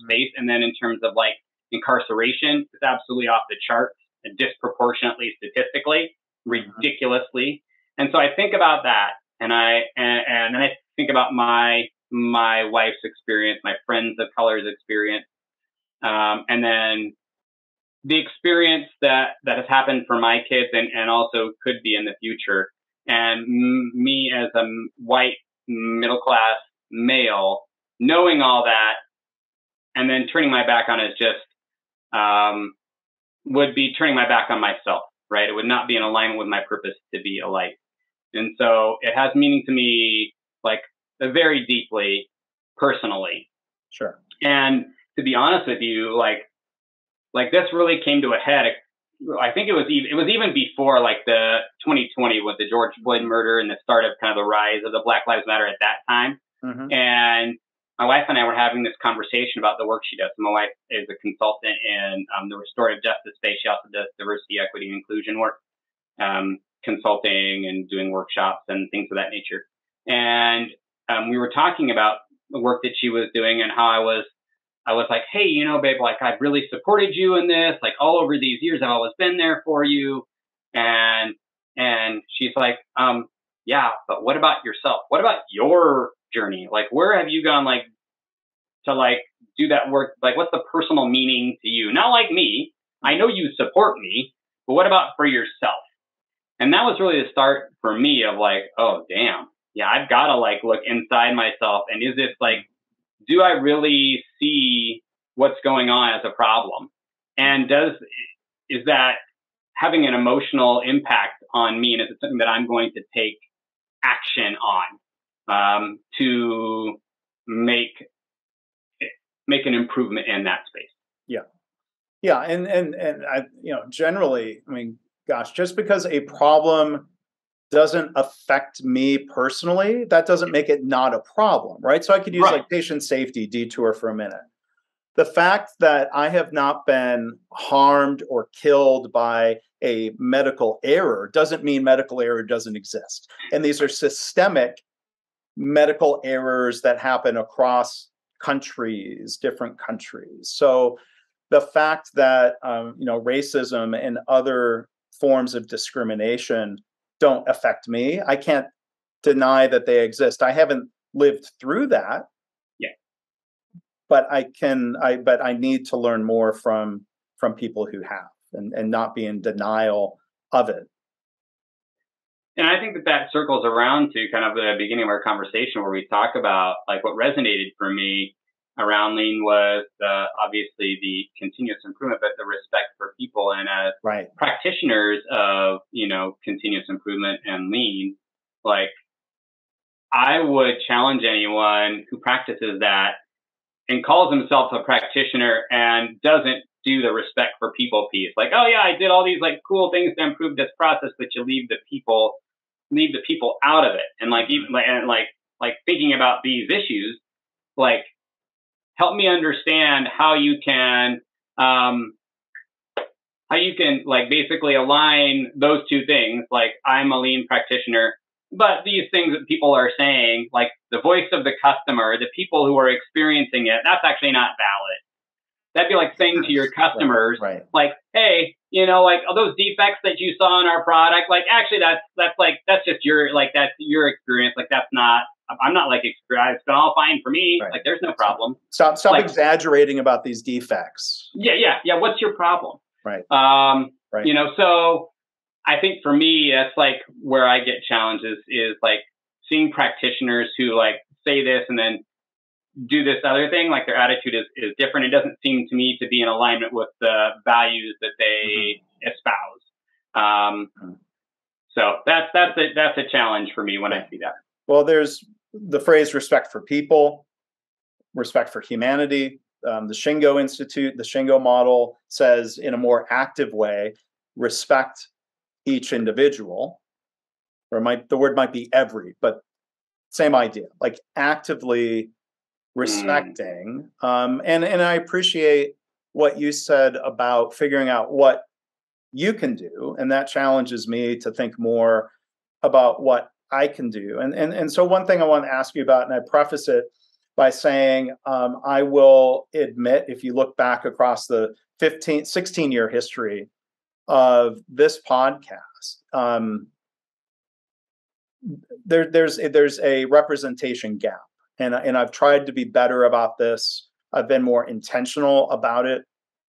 space. And then in terms of like incarceration, it's absolutely off the charts, and disproportionately statistically, ridiculously. And so I think about that, and then I think about my wife's experience, my friends of color's experience, and then the experience that has happened for my kids and also could be in the future. And me as a white middle-class male, knowing all that, and then turning my back on it just would be turning my back on myself, right? It would not be in alignment with my purpose to be a light. And so it has meaning to me, like, very deeply, personally.
Sure.
And to be honest with you, like this really came to a head. I think it was even before like the 2020 with the George Floyd murder and the start of kind of the rise of the Black Lives Matter at that time. And my wife and I were having this conversation about the work she does. My wife is a consultant in the restorative justice space. She also does diversity, equity, and inclusion work, consulting and doing workshops and things of that nature. And we were talking about the work that she was doing and how I was like, hey, babe, like, I've really supported you in this, like, all over these years, I've always been there for you. And she's like, yeah, but what about yourself? What about your journey? Like, where have you gone, like, to, like, do that work? Like, what's the personal meaning to you? Not like me. I know you support me, but what about for yourself? And that was really the start for me of like, oh, damn. Yeah, I've got to like look inside myself. And is this like, do I really see what's going on as a problem? And is that having an emotional impact on me? And is it something that I'm going to take action on to make an improvement in that space?
Yeah. Yeah. And I, generally, I mean, gosh, just because a problem doesn't affect me personally, that doesn't make it not a problem, right? So I could use like patient safety detour for a minute. The fact that I have not been harmed or killed by a medical error doesn't mean medical error doesn't exist. And these are systemic medical errors that happen across countries, different countries. So the fact that racism and other forms of discrimination don't affect me, I can't deny that they exist. I haven't lived through that.
Yeah.
But I need to learn more from people who have and not be in denial of it.
And I think that circles around to kind of the beginning of our conversation where we talk about like what resonated for me around Lean was obviously the continuous improvement, but the respect for people. And as practitioners of, continuous improvement and Lean, like I would challenge anyone who practices that and calls himself a practitioner and doesn't do the respect for people piece. Like, oh yeah, I did all these like cool things to improve this process, but you leave the people out of it. And like, even like thinking about these issues, like, help me understand how you can like basically align those two things. Like I'm a Lean practitioner, but these things that people are saying, like the voice of the customer, the people who are experiencing it, that's actually not valid. That'd be like saying to your customers, like, hey, like all those defects that you saw in our product, like actually that's just that's your experience. Like that's not, I'm not like, it's been all fine for me. Like there's no problem.
Stop like, exaggerating about these defects.
Yeah. What's your problem?
Right.
So I think for me, that's like where I get challenges is like seeing practitioners who like say this and then do this other thing, like their attitude is different. It doesn't seem to me to be in alignment with the values that they espouse. So that's a challenge for me when I see that.
Well, there's the phrase respect for people, respect for humanity. The Shingo Institute, the Shingo model says in a more active way, respect each individual. Or the word might be every, but same idea, like actively respecting. And I appreciate what you said about figuring out what you can do. And that challenges me to think more about what I can do. And so one thing I want to ask you about, and I preface it by saying, I will admit, if you look back across the 16-year history of this podcast, there's a representation gap. And I've tried to be better about this. I've been more intentional about it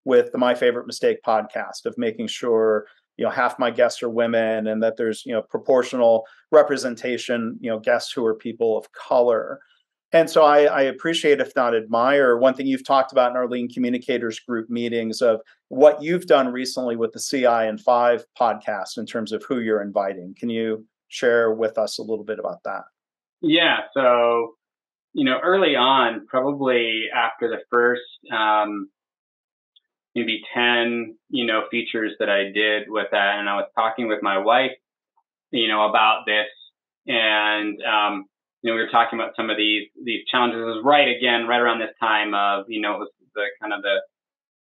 with the My Favorite Mistake podcast of making sure, half my guests are women and that there's, proportional representation, guests who are people of color. And so I appreciate, if not admire, one thing you've talked about in our Lean Communicators group meetings of what you've done recently with the CI and 5 podcast in terms of who you're inviting. Can you share with us a little bit about that?
Yeah. So, early on, probably after the first maybe 10, features that I did with that, and I was talking with my wife, about this, and we were talking about some of these challenges. It was right around this time of, it was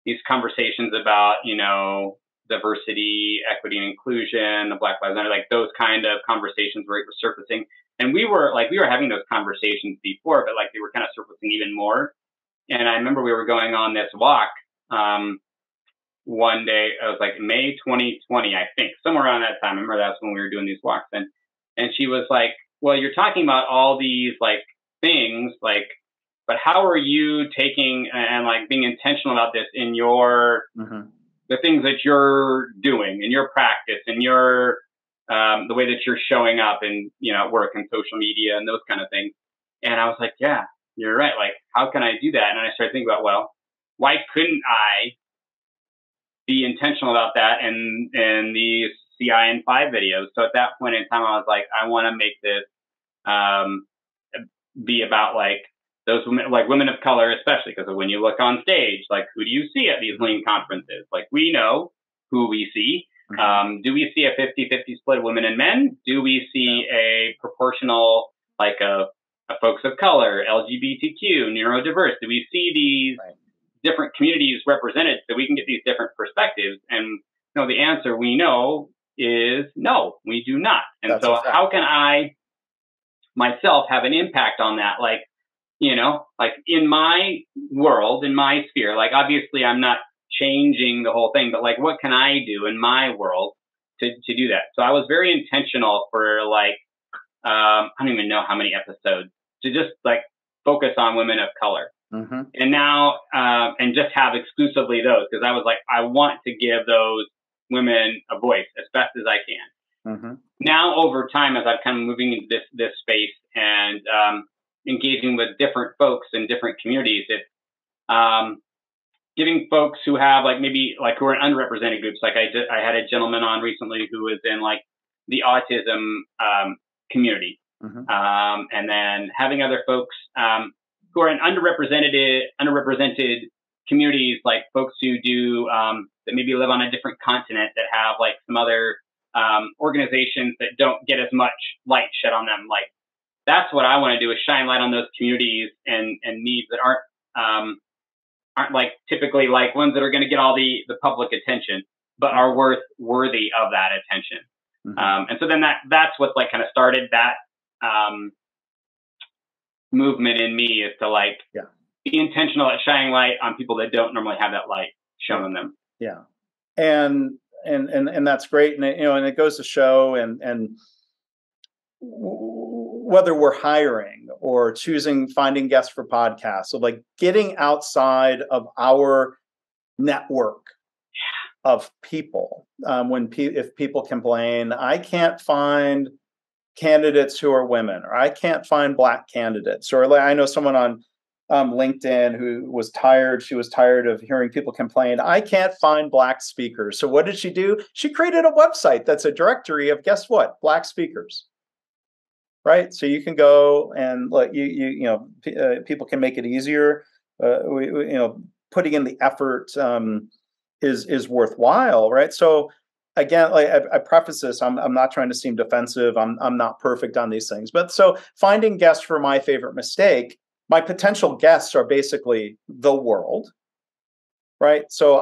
these conversations about, diversity, equity, and inclusion, the Black Lives Matter, like those kind of conversations were surfacing. And we were having those conversations before, but like they were kind of surfacing even more. And I remember we were going on this walk one day. It was like May 2020, I think, somewhere around that time. I remember that's when we were doing these walks. And she was like, well, you're talking about all these like things, like but how are you taking and like being intentional about this in your, the things that you're doing in your practice and your, the way that you're showing up and, you know, at work and social media and those kind of things. And I was like, yeah, you're right. Like, how can I do that? And I started thinking about, well, why couldn't I be intentional about that in the CI and 5 videos? So at that point in time, I was like, I want to make this be about like those women, like women of color, especially because when you look on stage, like who do you see at these Lean conferences? Like we know who we see. Do we see a 50-50 split of women and men? Do we see a proportional, like a folks of color, LGBTQ, neurodiverse? Do we see these different communities represented so we can get these different perspectives? And you know, the answer we know is no, we do not. And so how can I myself have an impact on that? Like, you know, like in my world, in my sphere, like obviously I'm not changing the whole thing, but like what can I do in my world to do that? So I was very intentional for like, I don't even know how many episodes to just like focus on women of color. And now, and just have exclusively those, because I was like, I want to give those women a voice as best as I can. Now, over time, as I've kind of moving into this space and engaging with different folks in different communities, it's giving folks who have like maybe like who are in underrepresented groups. Like I had a gentleman on recently who was in like the autism community, and then having other folks who are in underrepresented communities, like folks who do that maybe live on a different continent that have like some other organizations that don't get as much light shed on them. Like that's what I want to do, is shine light on those communities and needs that aren't like typically like ones that are going to get all the public attention, but are worthy of that attention. And so then that's what's like kind of started that movement in me, is to like be intentional at shining light on people that don't normally have that light shown on them.
And that's great. And you know, and it goes to show, and whether we're hiring or finding guests for podcasts, so like getting outside of our network of people. If people complain, I can't find candidates who are women, or I can't find Black candidates, or like I know someone on LinkedIn who was tired. She was tired of hearing people complain, I can't find Black speakers. So what did she do? She created a website that's a directory of, guess what? Black speakers. Right. So you can go and like people can make it easier. Putting in the effort is worthwhile. Right. So again, like I preface this, I'm not trying to seem defensive. I'm not perfect on these things. But so finding guests for my favorite mistake, my potential guests are basically the world. Right. So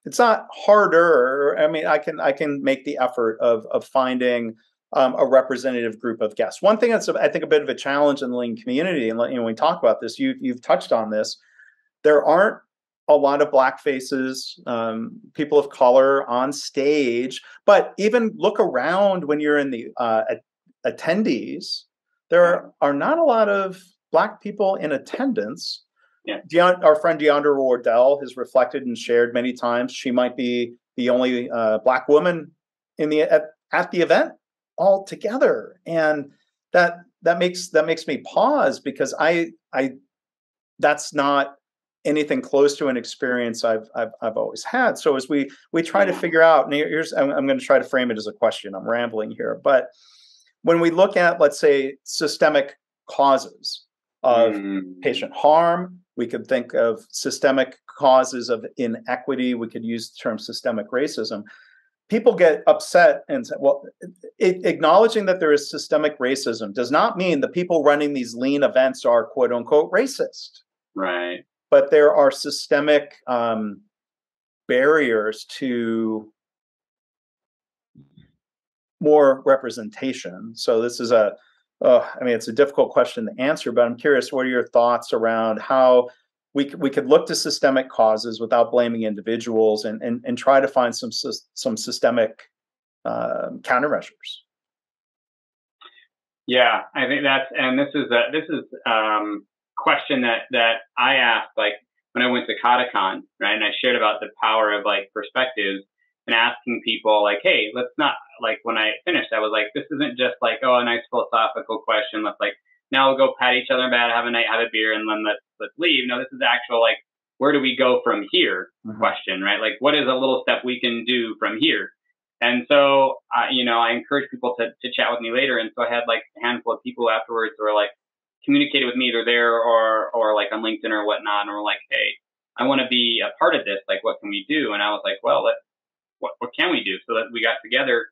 it's not harder. I mean, I can make the effort of finding a representative group of guests. One thing that's, I think, a bit of a challenge in the Lean community, and when we talk about this, you've touched on this, there aren't a lot of Black faces, people of color on stage. But even look around when you're in the attendees, there are not a lot of Black people in attendance. Our friend Deandra Wardell has reflected and shared many times she might be the only Black woman at the event altogether, and that makes me pause, because I that's not anything close to an experience I've always had. So as we try to figure out, and I'm going to try to frame it as a question. I'm rambling here, but when we look at, let's say, systemic causes of patient harm, we could think of systemic causes of inequity. We could use the term systemic racism. People get upset and say, well, acknowledging that there is systemic racism does not mean the people running these Lean events are quote unquote racist.
Right.
But there are systemic barriers to more representation. So this is it's a difficult question to answer, but I'm curious, what are your thoughts around how we could look to systemic causes without blaming individuals and try to find some systemic countermeasures?
Yeah, I think this is question that I asked, like when I went to KataCon, right? And I shared about the power of like perspectives and asking people like, hey, let's not, like when I finished, I was like, this isn't just like, oh, a nice philosophical question. Let's like, now we'll go pat each other on the back, have a night, have a beer, and then let's leave. No, this is actual like, where do we go from here question, right? Like, what is a little step we can do from here? And so, you know, I encourage people to chat with me later. And so I had like a handful of people afterwards who were like, communicated with me either there or like on LinkedIn or whatnot. And were like, hey, I want to be a part of this. Like, what can we do? And I was like, well, what can we do? So that we got together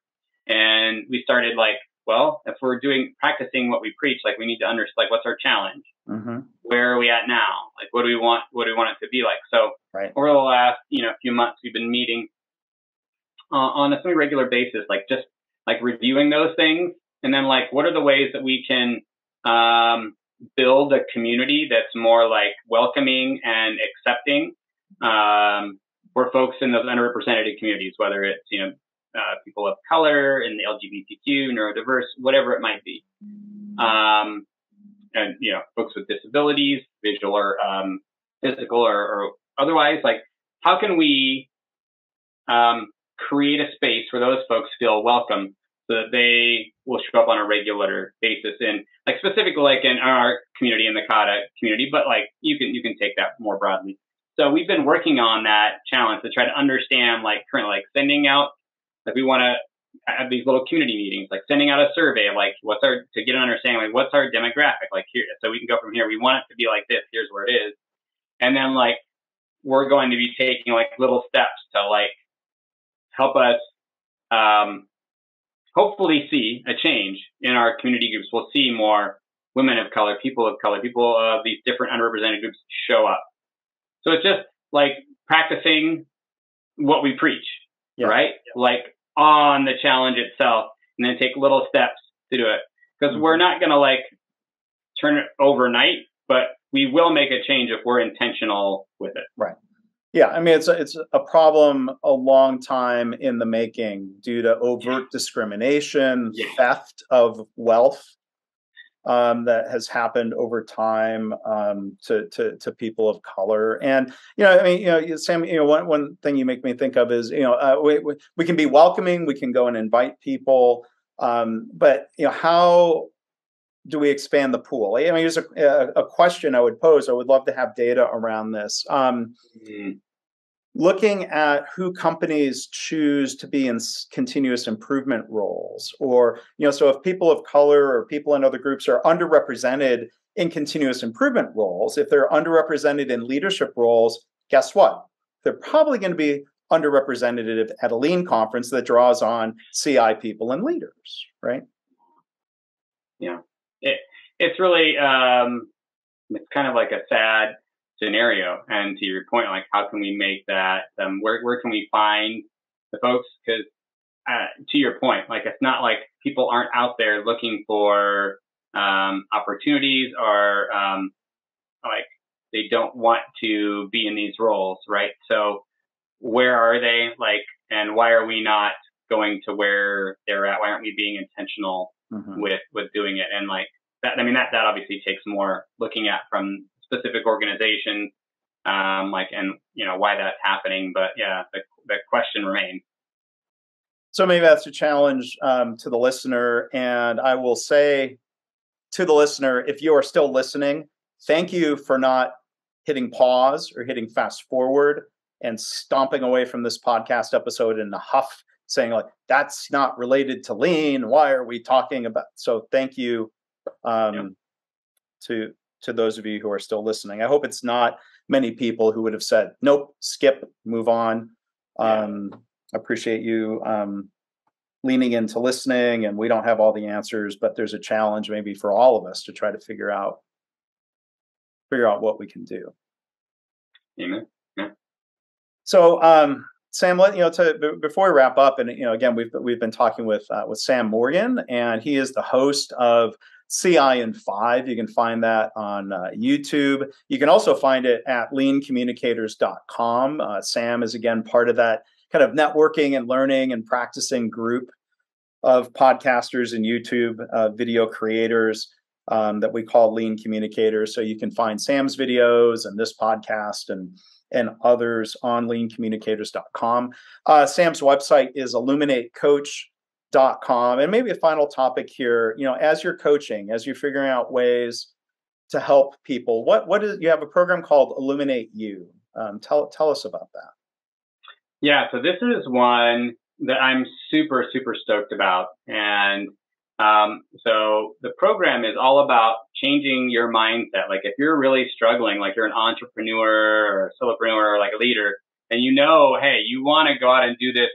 and we started like, well, if we're practicing what we preach, like we need to understand, like, what's our challenge? Where are we at now? Like, what do we want it to be like? So over the last, you know, few months, we've been meeting on a semi-regular basis, like just like reviewing those things. And then like, what are the ways that we can, build a community that's more like welcoming and accepting, for folks in those underrepresented communities, whether it's, you know, people of color in the LGBTQ, neurodiverse, whatever it might be. And, you know, folks with disabilities, visual or physical or otherwise, like how can we create a space where those folks feel welcome so that they will show up on a regular basis in like specifically like in our community, in the Kata community, but like you can take that more broadly. So we've been working on that challenge to try to understand like currently like sending out, like we want to have these little community meetings, like sending out a survey of like to get an understanding, like what's our demographic, like here, so we can go from here. We want it to be like this. Here's where it is. And then like, we're going to be taking like little steps to like help us, hopefully see a change in our community groups. We'll see more women of color, people of these different underrepresented groups show up. So it's just like practicing what we preach, right? Like on the challenge itself, and then take little steps to do it. Because we're not going to like turn it overnight, but we will make a change if we're intentional with it.
Right. Yeah, I mean, it's a problem a long time in the making due to overt discrimination, theft of wealth that has happened over time to people of color. And, you know, I mean, you know, Sam, you know, one thing you make me think of is, you know, we can be welcoming, we can go and invite people, but, you know, how do we expand the pool? I mean, here's a question I would pose. I would love to have data around this. Looking at who companies choose to be in continuous improvement roles, or, you know, so if people of color or people in other groups are underrepresented in continuous improvement roles, if they're underrepresented in leadership roles, guess what? They're probably going to be underrepresented at a Lean conference that draws on CI people and leaders, right?
Yeah. It's really, it's kind of like a sad scenario. And to your point, like, how can we make that, where can we find the folks? Because to your point, like, it's not like people aren't out there looking for opportunities or like they don't want to be in these roles, right? So where are they, like, and why are we not going to where they're at? Why aren't we being intentional with doing it? And like that, I mean, that obviously takes more looking at from specific organizations, like, and you know, why that's happening. But yeah, the question remains.
So maybe that's a challenge to the listener. And I will say to the listener, if you are still listening, thank you for not hitting pause or hitting fast forward and stomping away from this podcast episode in a huff, saying like, that's not related to Lean. Why are we talking about? So thank you to those of you who are still listening. I hope it's not many people who would have said, nope, skip, move on. Appreciate you leaning into listening, and we don't have all the answers, but there's a challenge maybe for all of us to try to figure out what we can do.
Amen. Yeah.
So, Sam, before we wrap up, and again, we've been talking with Sam Morgan, and he is the host of CI in 5. You can find that on YouTube. You can also find it at leancommunicators.com. Sam is again part of that kind of networking and learning and practicing group of podcasters and YouTube video creators. that we call Lean Communicators. So you can find Sam's videos and this podcast and others on leancommunicators.com. Sam's website is illuminatecoach.com. And maybe a final topic here, as you're coaching, as you're figuring out ways to help people, what is, you have a program called Illuminate You. Tell us about that.
Yeah, so this is one that I'm super, super stoked about. And so the program is all about changing your mindset. Like if you're really struggling, like you're an entrepreneur or a solopreneur or like a leader, and hey, you want to go out and do this,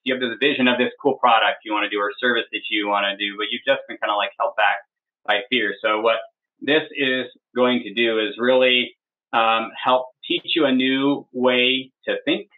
you have this vision of this cool product you want to do or service that you want to do, but you've just been kind of like held back by fear. So what this is going to do is really help teach you a new way to think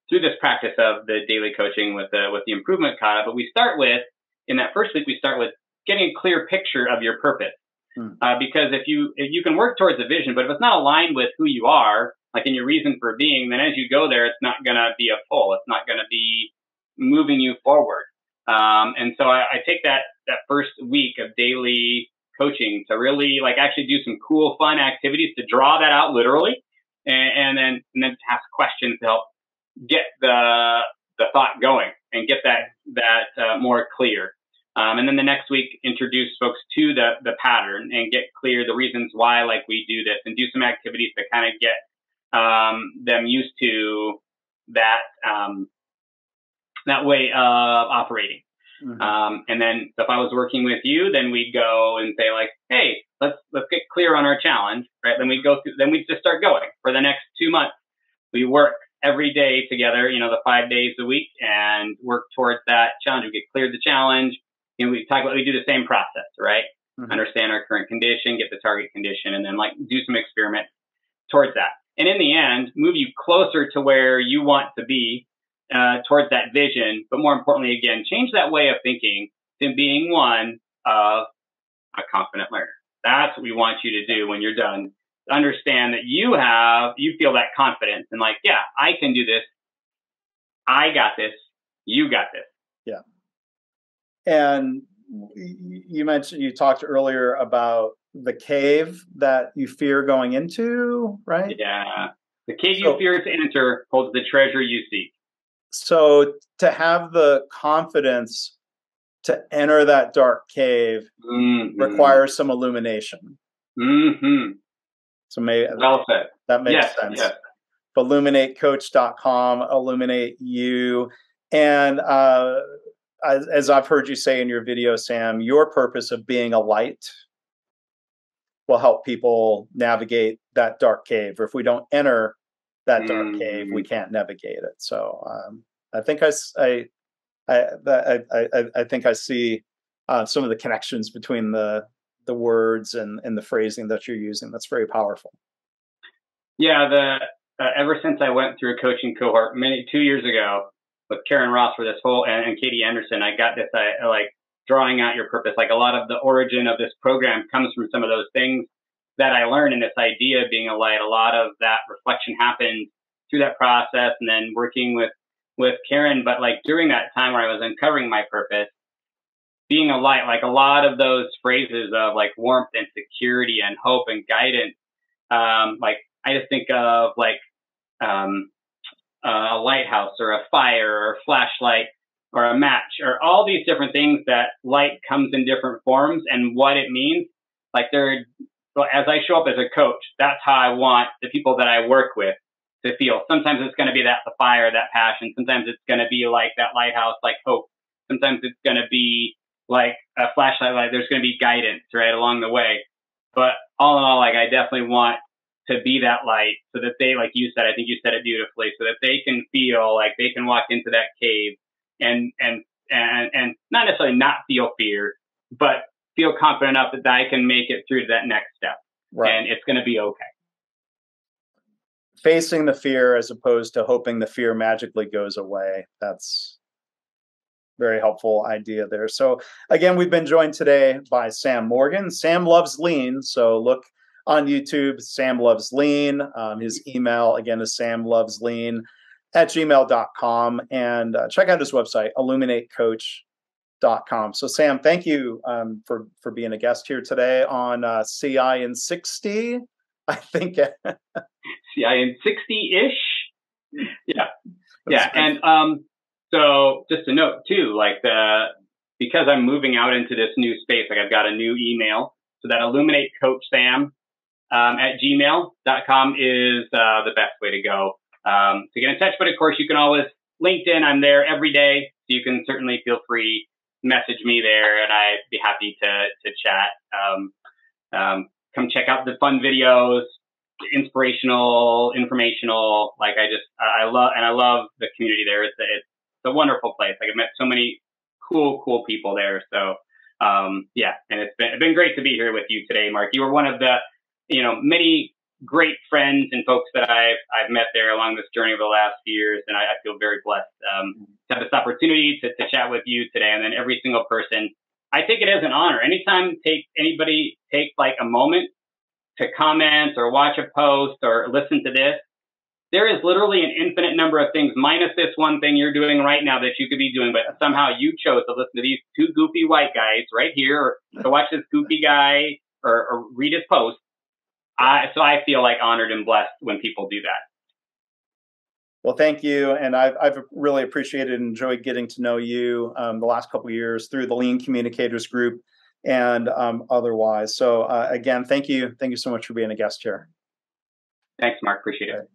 through this practice of the daily coaching with the improvement kata. But we start with, in that first week, we start with getting a clear picture of your purpose. Because if you can work towards a vision, but if it's not aligned with who you are, like in your reason for being, then as you go there, it's not going to be a pull. It's not going to be moving you forward. And so I take that first week of daily coaching to really like actually do some cool, fun activities to draw that out literally, and then ask questions to help get the thought going and get that more clear. And then the next week, introduce folks to the pattern and get clear the reasons why like we do this, and do some activities to kind of get them used to that way of operating. And then if I was working with you, then we'd go and say like, hey, let's get clear on our challenge, right? Then we just start going for the next 2 months. We work every day together, the 5 days a week, and work towards that challenge. We get cleared the challenge. We do the same process, right? Understand our current condition, get the target condition, and then like do some experiments towards that. And in the end, move you closer to where you want to be, towards that vision. But more importantly, again, change that way of thinking to being one of a confident learner. That's what we want you to do when you're done. Understand that you feel that confidence and like, yeah, I can do this. I got this. You got this.
Yeah. And you talked earlier about the cave that you fear going into, right?
Yeah. The cave you fear to enter holds the treasure you seek.
So to have the confidence to enter that dark cave requires some illumination. So maybe
well said.
That makes sense. Yes. Illuminatecoach.com, illuminate you. And as I've heard you say in your video, Sam, your purpose of being a light will help people navigate that dark cave. Or if we don't enter that dark cave, we can't navigate it. So I think I think I see some of the connections between the words and the phrasing that you're using. That's very powerful.
Yeah, ever since I went through a coaching cohort 2 years ago with Karen Ross for this whole and Katie Anderson, I got this like drawing out your purpose. Like a lot of the origin of this program comes from some of those things that I learned, and this idea of being a light. A lot of that reflection happened through that process, and then working with Karen. But like during that time where I was uncovering my purpose, being a light, like a lot of those phrases of like warmth and security and hope and guidance, like I just think of like a lighthouse or a fire or a flashlight or a match or all these different things that light comes in different forms and what it means. Like as I show up as a coach, that's how I want the people that I work with to feel. Sometimes it's going to be the fire, that passion. Sometimes it's going to be like that lighthouse, like hope. Sometimes it's going to be like a flashlight, like there's going to be guidance right along the way. But all in all, like I definitely want to be that light so that they, like you said, I think you said it beautifully, so that they can feel like they can walk into that cave and not necessarily not feel fear, but feel confident enough that I can make it through to that next step. Right. And it's going to be okay.
Facing the fear as opposed to hoping the fear magically goes away. That's very helpful idea there. So again, we've been joined today by Sam Morgan. Sam loves lean. So look on YouTube, Sam Loves Lean. His email again is samloveslean@gmail.com, and check out his website, illuminatecoach.com. So Sam, thank you for being a guest here today on CI in 60. I think
CI in 60-ish. Yeah. Yeah. And so just a note too, like because I'm moving out into this new space, like I've got a new email. So that illuminatecoachsam at gmail.com is the best way to go to get in touch. But of course, you can always LinkedIn. I'm there every day, so you can certainly feel free message me there, and I'd be happy to chat. Come check out the fun videos, inspirational, informational. Like I love the community there. It's a wonderful place. Like I've met so many cool people there. So yeah, and it's been great to be here with you today, Mark. You were one of the many great friends and folks that I've met there along this journey over the last few years, and I feel very blessed to have this opportunity to chat with you today. And then every single person, I take it as an honor. Anytime anybody takes like a moment to comment or watch a post or listen to this, there is literally an infinite number of things, minus this one thing you're doing right now that you could be doing, but somehow you chose to listen to these two goofy white guys right here, or to watch this goofy guy or read his post. So I feel like honored and blessed when people do that.
Well, thank you. And I've really appreciated and enjoyed getting to know you the last couple of years through the Lean Communicators group and otherwise. So again, thank you. Thank you so much for being a guest here.
Thanks, Mark. Appreciate it.